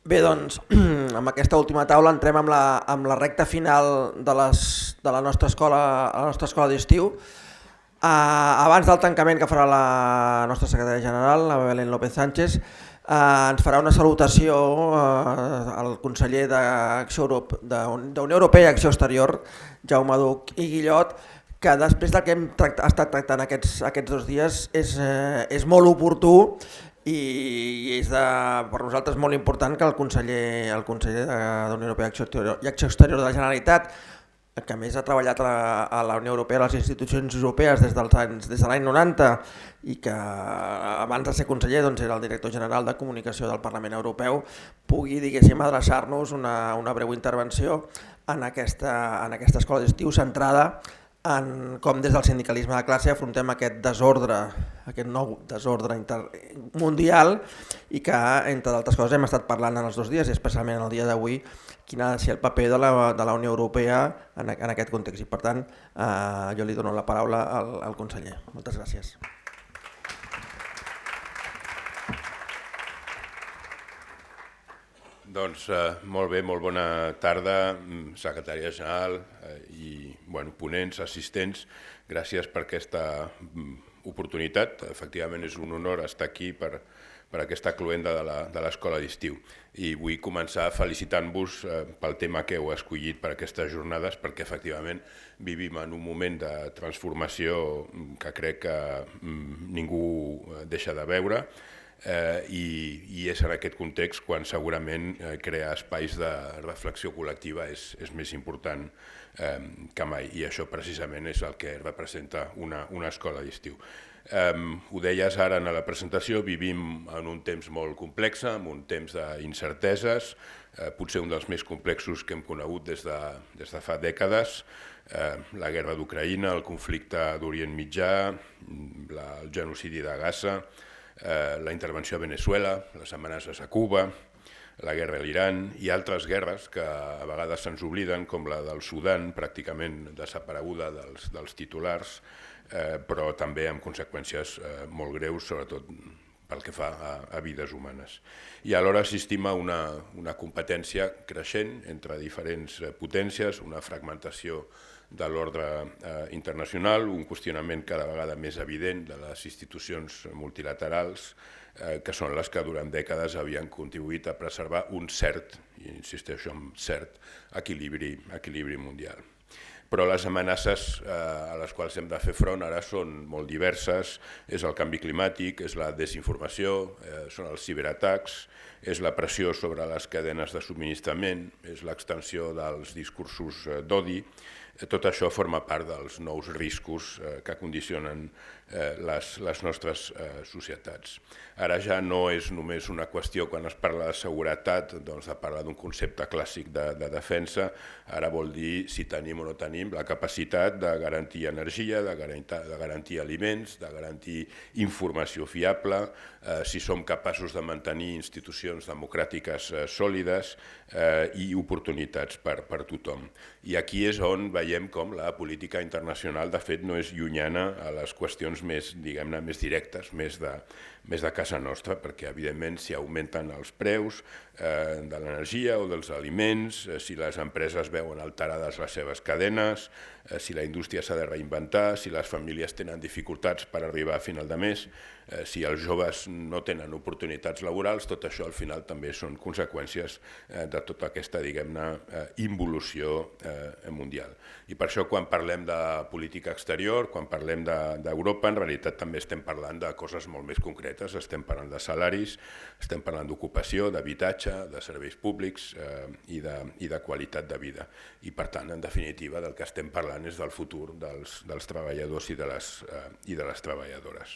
Bé, doncs, amb aquesta última taula entrem amb la recta final de la nostra escola d'estiu. Abans del tancament que farà la nostra secretària general, la Belén López Sánchez, ens farà una salutació al conseller d'Unió Europea i Acció Exterior, Jaume Duch i Guillot, que després del que hem estat tractant aquests 2 dies és molt oportú i és per nosaltres molt important que el conseller d'Unió Europea i Acció Exterior de la Generalitat, que a més ha treballat a la Unió Europea, a les institucions europees des de l'any 90 i que abans de ser conseller era el director general de comunicació del Parlament Europeu, pugui, diguéssim, adreçar-nos una breu intervenció en aquesta escola d'estiu centrada en com des del sindicalisme de classe afrontem aquest nou desordre mundial i que, entre d'altres coses, hem estat parlant en els 2 dies i especialment el dia d'avui, quin ha de ser el paper de la Unió Europea en aquest context. I per tant, jo li dono la paraula al conseller. Moltes gràcies. Doncs molt bé, molt bona tarda, secretària general i ponents, assistents. Gràcies per aquesta oportunitat. Efectivament és un honor estar aquí per aquesta cloenda de l'Escola d'Estiu. I vull començar felicitant-vos pel tema que heu escollit per aquestes jornades, perquè efectivament vivim en un moment de transformació que crec que ningú deixa de veure. i és en aquest context quan segurament crear espais de reflexió col·lectiva és més important que mai, i això precisament és el que representa una escola d'estiu. Ho deies ara en la presentació, vivim en un temps molt complex, en un temps d'incerteses, potser un dels més complexos que hem conegut des de fa dècades, la guerra d'Ucraïna, el conflicte d'Orient Mitjà, el genocidi de Gaza, la intervenció a Venezuela, les amenaces a Cuba, la guerra a l'Iran i altres guerres que a vegades se'ns obliden, com la del Sudan, pràcticament desapareguda dels titulars, però també amb conseqüències molt greus, sobretot pel que fa a vides humanes. I alhora assistim a una competència creixent entre diferents potències, una fragmentació de l'ordre internacional, un qüestionament cada vegada més evident de les institucions multilaterals, que són les que durant dècades havien contribuït a preservar un cert, i insisteixo en cert, equilibri mundial. Però les amenaces a les quals hem de fer front ara són molt diverses, és el canvi climàtic, és la desinformació, són els ciberatacs, és la pressió sobre les cadenes de subministrament, és l'extensió dels discursos d'odi. Tot això forma part dels nous riscos que condicionen les nostres societats. Ara ja no és només una qüestió, quan es parla de seguretat, doncs de parlar d'un concepte clàssic de defensa, ara vol dir si tenim o no tenim la capacitat de garantir energia, de garantir aliments, de garantir informació fiable, si som capaços de mantenir institucions democràtiques sòlides i oportunitats per tothom. I aquí és on veiem com la política internacional, de fet, no és llunyana a les qüestions més, diguem-ne, més directes, més de casa nostra, perquè, evidentment, si augmenten els preus de l'energia o dels aliments, si les empreses veuen alterades les seves cadenes, si la indústria s'ha de reinventar, si les famílies tenen dificultats per arribar a final de mes, si els joves no tenen oportunitats laborals, tot això al final també són conseqüències de tota aquesta, diguem-ne, involució mundial. I per això quan parlem de política exterior, quan parlem d'Europa, en realitat també estem parlant de coses molt més concretes, estem parlant de salaris, estem parlant d'ocupació, d'habitatge, de serveis públics i de qualitat de vida. I per tant, en definitiva, del que estem parlant és del futur dels treballadors i de les treballadores.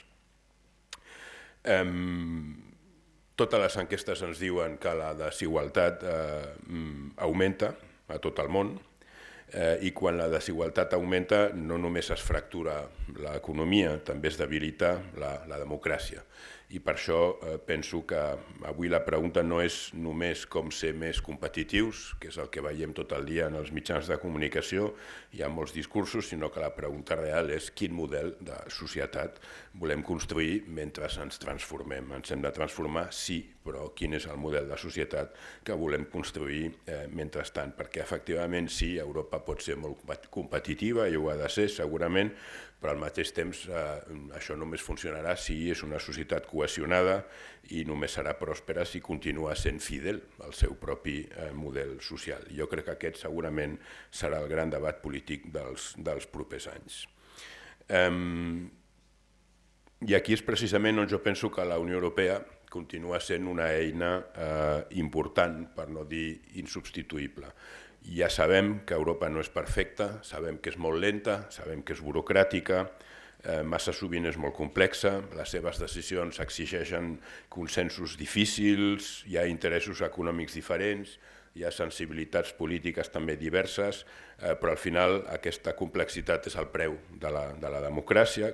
Totes les enquestes ens diuen que la desigualtat augmenta a tot el món, i quan la desigualtat augmenta no només es fractura l'economia, també es debilita la democràcia. I per això penso que avui la pregunta no és només com ser més competitius, que és el que veiem tot el dia en els mitjans de comunicació, hi ha molts discursos, sinó que la pregunta real és quin model de societat volem construir mentre ens transformem. Ens hem de transformar, sí, però quin és el model de societat que volem construir mentrestant? Perquè efectivament sí, Europa pot ser molt competitiva i ho ha de ser segurament, però al mateix temps això només funcionarà si és una societat cohesionada i només serà pròspera si continua sent fidel al seu propi model social. Jo crec que aquest segurament serà el gran debat polític dels propers anys. I aquí és precisament on jo penso que la Unió Europea continua sent una eina important, per no dir insubstituïble. Ja sabem que Europa no és perfecta, sabem que és molt lenta, sabem que és burocràtica, massa sovint és molt complexa, les seves decisions exigeixen consensos difícils, hi ha interessos econòmics diferents, hi ha sensibilitats polítiques també diverses, però al final aquesta complexitat és el preu de la democràcia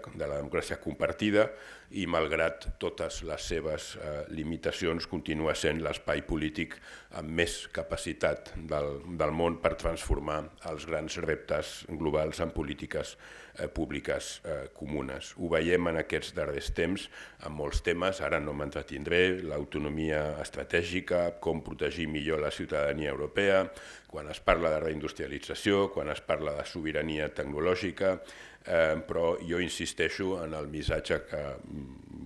compartida, i malgrat totes les seves limitacions continua sent l'espai polític amb més capacitat del món per transformar els grans reptes globals en polítiques públiques comunes. Ho veiem en aquests darrers temps en molts temes, ara no m'entretindré, l'autonomia estratègica, com protegir millor la ciutadania europea, quan es parla de reindustrialització, quan es parla de sobirania tecnològica, però jo insisteixo en el missatge que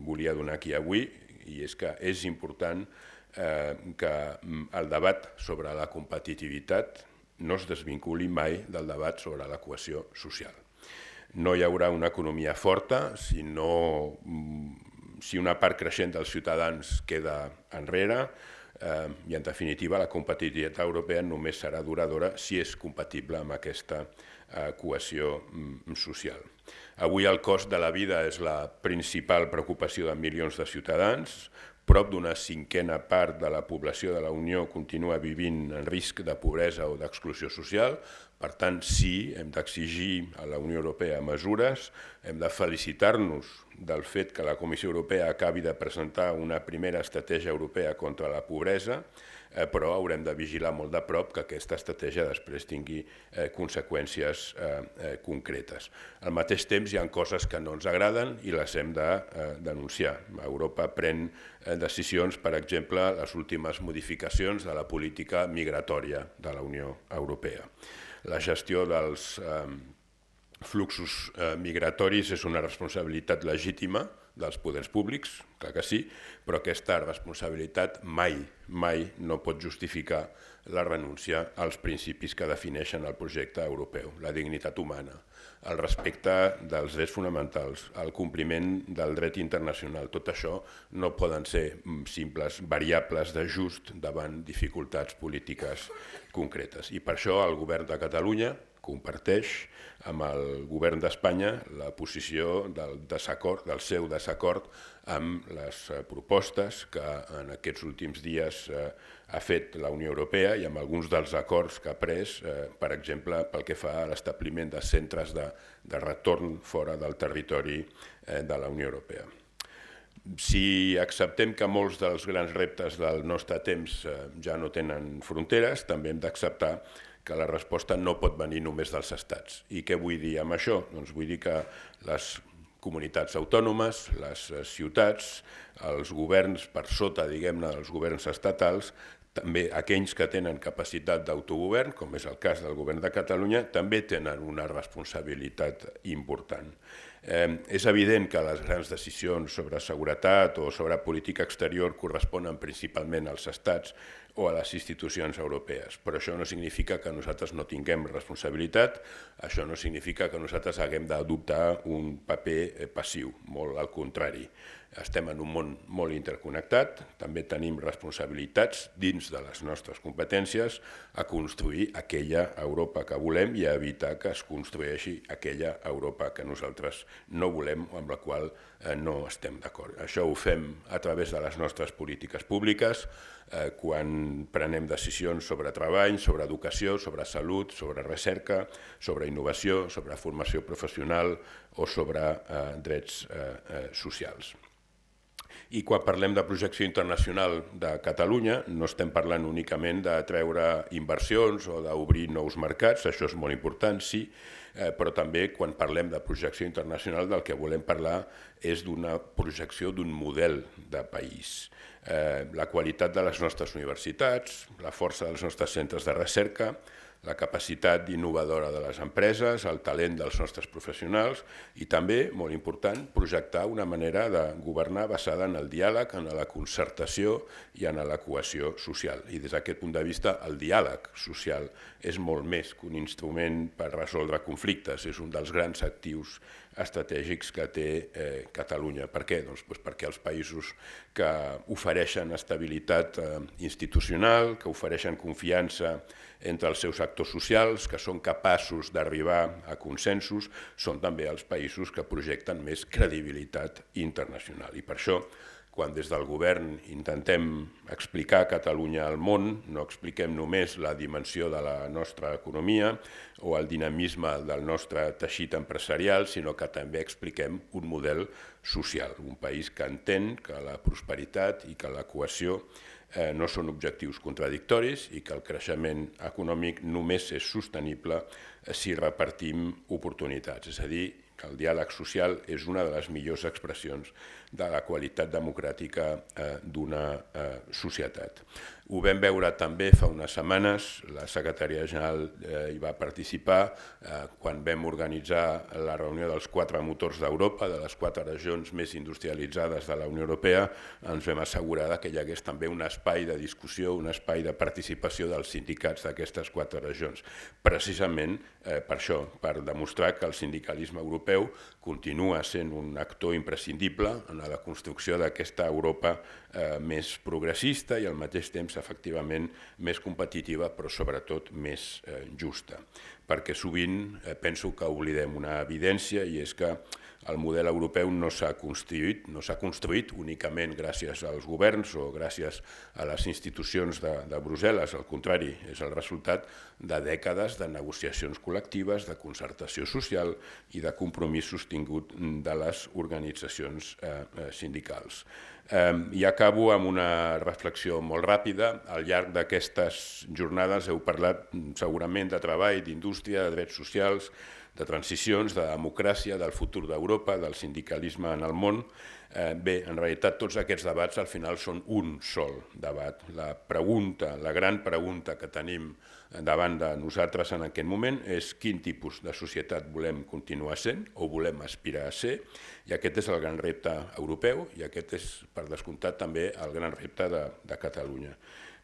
volia donar aquí avui, i és que és important que el debat sobre la competitivitat no es desvinculi mai del debat sobre la cohesió social. No hi haurà una economia forta si no si una part creixent dels ciutadans queda enrere, i en definitiva la competitivitat europea només serà duradora si és compatible amb aquesta cohesió social. Avui el cost de la vida és la principal preocupació de milions de ciutadans. Prop d'una cinquena part de la població de la Unió continua vivint en risc de pobresa o d'exclusió social. Per tant, sí, hem d'exigir a la Unió Europea mesures, hem de felicitar-nos del fet que la Comissió Europea acabi de presentar una primera estratègia europea contra la pobresa, però haurem de vigilar molt de prop que aquesta estratègia després tingui conseqüències concretes. Al mateix temps hi ha coses que no ens agraden i les hem de denunciar. Europa pren decisions, per exemple, les últimes modificacions de la política migratòria de la Unió Europea. La gestió dels fluxos migratoris és una responsabilitat legítima dels poders públics, clar que sí, però aquesta responsabilitat mai no pot justificar la renúncia als principis que defineixen el projecte europeu, la dignitat humana, el respecte dels drets fonamentals, el compliment del dret internacional. Tot això no poden ser simples variables d'ajust davant dificultats polítiques concretes. I per això el govern de Catalunya comparteix amb el govern d'Espanya la posició del seu desacord amb les propostes que en aquests últims dies ha fet la Unió Europea i amb alguns dels acords que ha pres, per exemple, pel que fa a l'establiment de centres de retorn fora del territori de la Unió Europea. Si acceptem que molts dels grans reptes del nostre temps ja no tenen fronteres, també hem d'acceptar que la resposta no pot venir només dels estats. I què vull dir amb això? Doncs vull dir que les comunitats autònomes, les ciutats, els governs per sota, diguem-ne, dels governs estatals, també aquells que tenen capacitat d'autogovern, com és el cas del govern de Catalunya, també tenen una responsabilitat important. És evident que les grans decisions sobre seguretat o sobre política exterior corresponen principalment als estats o a les institucions europees, però això no significa que nosaltres no tinguem responsabilitat, això no significa que nosaltres haguem d'adoptar un paper passiu, molt al contrari. Estem en un món molt interconnectat, també tenim responsabilitats dins de les nostres competències a construir aquella Europa que volem i a evitar que es construeixi aquella Europa que nosaltres no volem o amb la qual no estem d'acord. Això ho fem a través de les nostres polítiques públiques, quan prenem decisions sobre treball, sobre educació, sobre salut, sobre recerca, sobre innovació, sobre formació professional o sobre drets socials. I quan parlem de projecció internacional de Catalunya no estem parlant únicament de treure inversions o d'obrir nous mercats, això és molt important, sí, però també quan parlem de projecció internacional del que volem parlar és d'una projecció d'un model de país. La qualitat de les nostres universitats, la força dels nostres centres de recerca, la capacitat innovadora de les empreses, el talent dels nostres professionals i també, molt important, projectar una manera de governar basada en el diàleg, en la concertació i en la cohesió social. I des d'aquest punt de vista, el diàleg social és molt més que un instrument per resoldre conflictes, és un dels grans actius estratègics que té Catalunya. Per què? Doncs perquè els països que ofereixen estabilitat institucional, que ofereixen confiança entre els seus actors socials, que són capaços d'arribar a consensos, són també els països que projecten més credibilitat internacional. I per això, quan des del govern intentem explicar Catalunya al món, no expliquem només la dimensió de la nostra economia o el dinamisme del nostre teixit empresarial, sinó que també expliquem un model social, un país que entén que la prosperitat i que la cohesió no són objectius contradictoris i que el creixement econòmic només és sostenible si repartim oportunitats, és a dir, que el diàleg social és una de les millors expressions de la qualitat democràtica d'una societat. Ho vam veure també fa unes setmanes, la secretaria general hi va participar quan vam organitzar la reunió dels 4 motors d'Europa, de les 4 regions més industrialitzades de la Unió Europea, ens vam assegurar que hi hagués també un espai de discussió, un espai de participació dels sindicats d'aquestes 4 regions. Precisament per això, per demostrar que el sindicalisme europeu continua sent un actor imprescindible en la construcció d'aquesta Europa més progressista i al mateix temps efectivament més competitiva, però sobretot més justa. Perquè sovint penso que oblidem una evidència i és que el model europeu no s'ha construït únicament gràcies als governs o gràcies a les institucions de Brussel·les, al contrari, és el resultat de dècades de negociacions col·lectives, de concertació social i de compromís sostingut de les organitzacions sindicals. I acabo amb una reflexió molt ràpida. Al llarg d'aquestes jornades heu parlat segurament de treball, d'indústria, de drets socials, de transicions, de democràcia, del futur d'Europa, del sindicalisme en el món. Bé, en realitat tots aquests debats al final són un sol debat. La gran pregunta que tenim davant de nosaltres en aquest moment és quin tipus de societat volem continuar sent o volem aspirar a ser, i aquest és el gran repte europeu i aquest és, per descomptat, també el gran repte de Catalunya.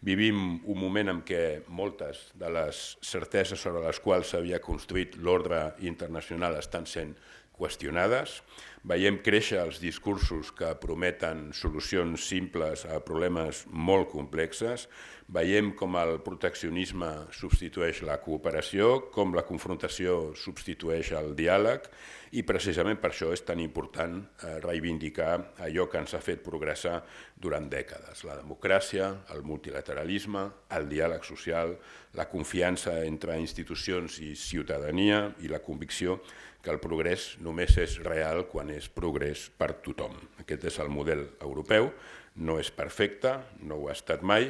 Vivim un moment en què moltes de les certeses sobre les quals s'havia construït l'ordre internacional estan sent qüestionades. Veiem créixer els discursos que prometen solucions simples a problemes molt complexes. Veiem com el proteccionisme substitueix la cooperació, com la confrontació substitueix el diàleg, i precisament per això és tan important reivindicar allò que ens ha fet progressar durant dècades. La democràcia, el multilateralisme, el diàleg social, la confiança entre institucions i ciutadania i la convicció que el progrés només és real quan és progrés per tothom. Aquest és el model europeu, no és perfecte, no ho ha estat mai,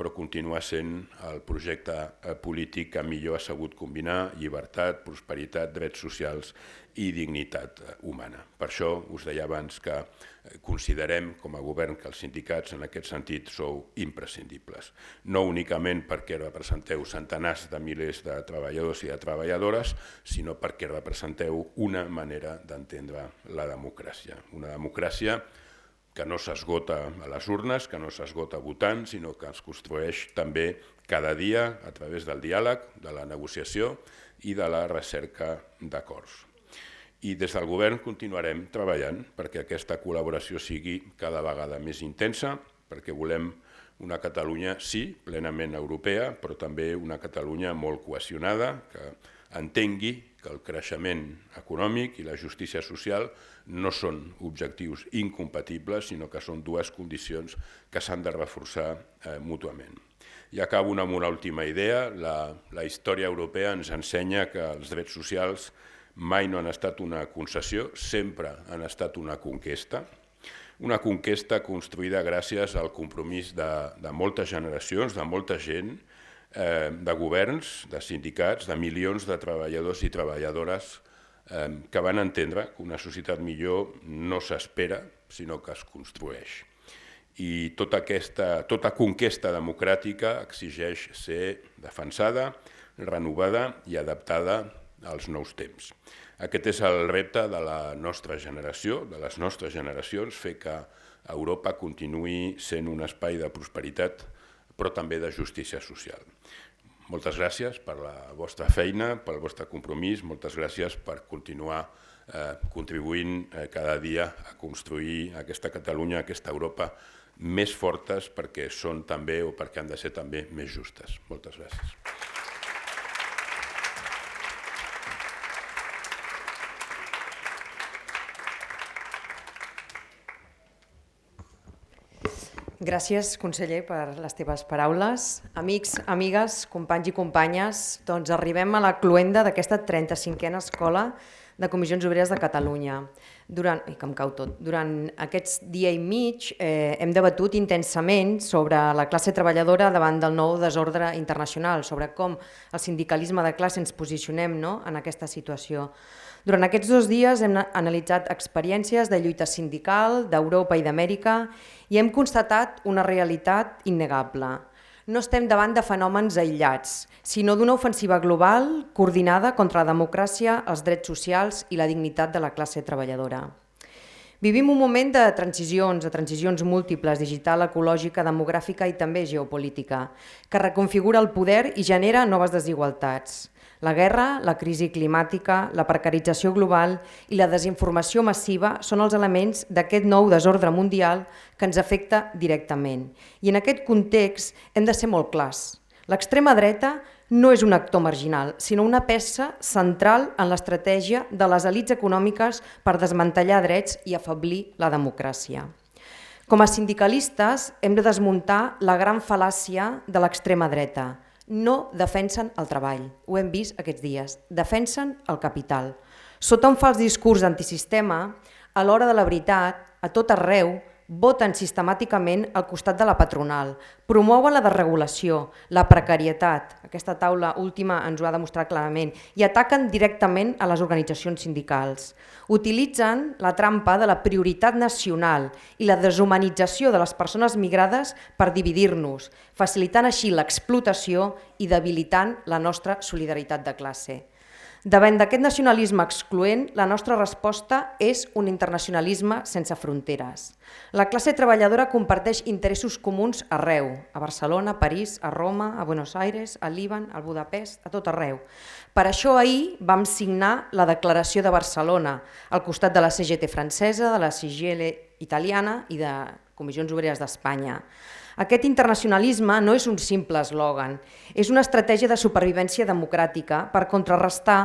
però continua sent el projecte polític que millor ha sabut combinar llibertat, prosperitat, drets socials i dignitat humana. Per això us deia abans que considerem com a govern que els sindicats en aquest sentit sou imprescindibles. No únicament perquè representeu centenars de milers de treballadors i de treballadores, sinó perquè representeu una manera d'entendre la democràcia. Una democràcia que no s'esgota a les urnes, que no s'esgota votant, sinó que es construeix també cada dia a través del diàleg, de la negociació i de la recerca d'acords. I des del govern continuarem treballant perquè aquesta col·laboració sigui cada vegada més intensa, perquè volem una Catalunya, sí, plenament europea, però també una Catalunya molt cohesionada, que entengui que el creixement econòmic i la justícia social no són objectius incompatibles, sinó que són dues condicions que s'han de reforçar mútuament. I acabo amb una última idea. La història europea ens ensenya que els drets socials mai no han estat una concessió, sempre han estat una conquesta construïda gràcies al compromís de moltes generacions, de molta gent, de governs, de sindicats, de milions de treballadors i treballadores que van entendre que una societat millor no s'espera, sinó que es construeix. I tota conquesta democràtica exigeix ser defensada, renovada i adaptada als nous temps. Aquest és el repte de la nostra generació, de les nostres generacions, fer que Europa continuï sent un espai de prosperitat, però també de justícia social. Moltes gràcies per la vostra feina, pel vostre compromís, moltes gràcies per continuar contribuint cada dia a construir aquesta Catalunya, aquesta Europa més fortes perquè són també o perquè han de ser també més justes. Moltes gràcies. Gràcies, conseller, per les teves paraules. Amics, amigues, companys i companyes, doncs arribem a la cloenda d'aquesta 35a Escola de Comissions Obreres de Catalunya. Durant aquest dia i mig hem debatut intensament sobre la classe treballadora davant del nou desordre internacional, sobre com el sindicalisme de classe ens posicionem en aquesta situació. Durant aquests 2 dies hem analitzat experiències de lluita sindical d'Europa i d'Amèrica i hem constatat una realitat innegable. no estem davant de fenòmens aïllats, sinó d'una ofensiva global coordinada contra la democràcia, els drets socials i la dignitat de la classe treballadora. Vivim un moment de transicions múltiples, digital, ecològica, demogràfica i també geopolítica, que reconfigura el poder i genera noves desigualtats. La guerra, la crisi climàtica, la precarització global i la desinformació massiva són els elements d'aquest nou desordre mundial que ens afecta directament. I en aquest context hem de ser molt clars. L'extrema dreta no és un actor marginal, sinó una peça central en l'estratègia de les elits econòmiques per desmantellar drets i afeblir la democràcia. Com a sindicalistes hem de desmuntar la gran fal·làcia de l'extrema dreta. No defensen el treball, ho hem vist aquests dies, defensen el capital. Sota un fals discurs antisistema, a l'hora de la veritat, a tot arreu, voten sistemàticament al costat de la patronal, promouen la desregulació, la precarietat, aquesta taula última ens ho ha demostrat clarament, i ataquen directament a les organitzacions sindicals. Utilitzen la trampa de la prioritat nacional i la deshumanització de les persones migrades per dividir-nos, facilitant així l'explotació i debilitant la nostra solidaritat de classe. Davant d'aquest nacionalisme excloent, la nostra resposta és un internacionalisme sense fronteres. La classe treballadora comparteix interessos comuns arreu, a Barcelona, a París, a Roma, a Buenos Aires, a Líban, a Budapest, a tot arreu. Per això ahir vam signar la Declaració de Barcelona, al costat de la CGT francesa, de la CGL italiana i de Comissions Obreres d'Espanya. Aquest internacionalisme no és un simple eslògan, és una estratègia de supervivència democràtica per contrarrestar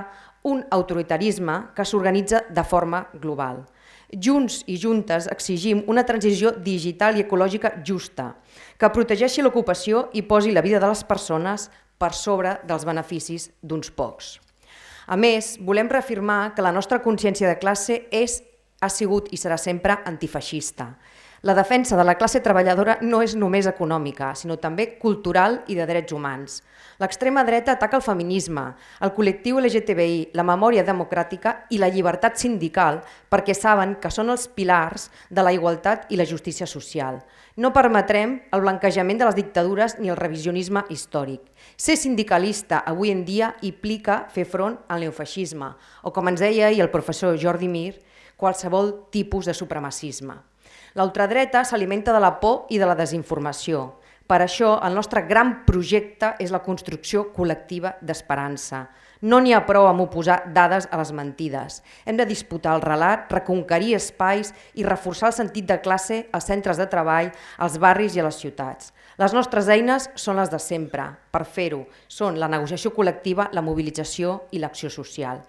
un autoritarisme que s'organitza de forma global. Junts i juntes exigim una transició digital i ecològica justa, que protegeixi l'ocupació i posi la vida de les persones per sobre dels beneficis d'uns pocs. A més, volem reafirmar que la nostra consciència de classe ha sigut i serà sempre antifeixista. La defensa de la classe treballadora no és només econòmica, sinó també cultural i de drets humans. L'extrema dreta ataca el feminisme, el col·lectiu LGTBI, la memòria democràtica i la llibertat sindical perquè saben que són els pilars de la igualtat i la justícia social. No permetrem el blanquejament de les dictadures ni el revisionisme històric. Ser sindicalista avui en dia implica fer front al neofeixisme o, com ens deia ahir el professor Jordi Mir, qualsevol tipus de supremacisme. La ultradreta s'alimenta de la por i de la desinformació. Per això, el nostre gran projecte és la construcció col·lectiva d'esperança. No n'hi ha prou amb oposar dades a les mentides. Hem de disputar el relat, reconquerir espais i reforçar el sentit de classe als centres de treball, als barris i a les ciutats. Les nostres eines són les de sempre. Per fer-ho, són la negociació col·lectiva, la mobilització i l'acció social.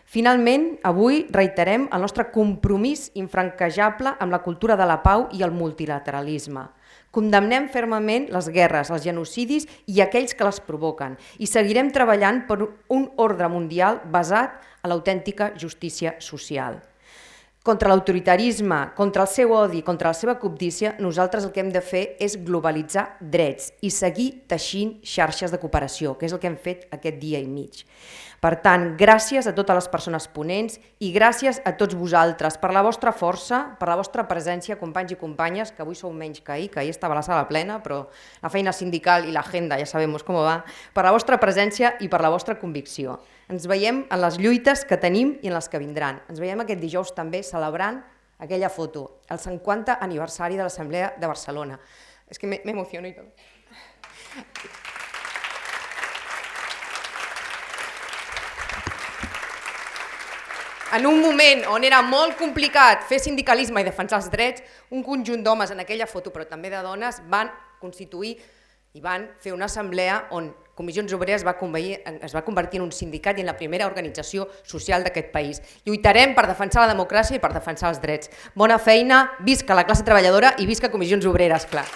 Finalment, avui reiterem el nostre compromís infranquejable amb la cultura de la pau i el multilateralisme. Condemnem fermament les guerres, els genocidis i aquells que les provoquen i seguirem treballant per un ordre mundial basat en l'autèntica justícia social. Contra l'autoritarisme, contra el seu odi, contra la seva cobdícia, nosaltres el que hem de fer és globalitzar drets i seguir teixint xarxes de cooperació, que és el que hem fet aquest dia i mig. Per tant, gràcies a totes les persones ponents i gràcies a tots vosaltres per la vostra força, per la vostra presència, companys i companyes, que avui sou menys que ahir estava a la sala plena, però la feina sindical i l'agenda ja sabem com va, per la vostra presència i per la vostra convicció. Ens veiem en les lluites que tenim i en les que vindran. Ens veiem aquest dijous també celebrant aquella foto, el 50 aniversari de l'Assemblea de Barcelona. És que m'emociono i tot. En un moment on era molt complicat fer sindicalisme i defensar els drets, un conjunt d'homes en aquella foto, però també de dones, van constituir i van fer una assemblea on Comissions Obreres es va convertir en un sindicat i en la primera organització social d'aquest país. Lluitarem per defensar la democràcia i per defensar els drets. Bona feina, visca la classe treballadora i visca Comissions Obreres, clar.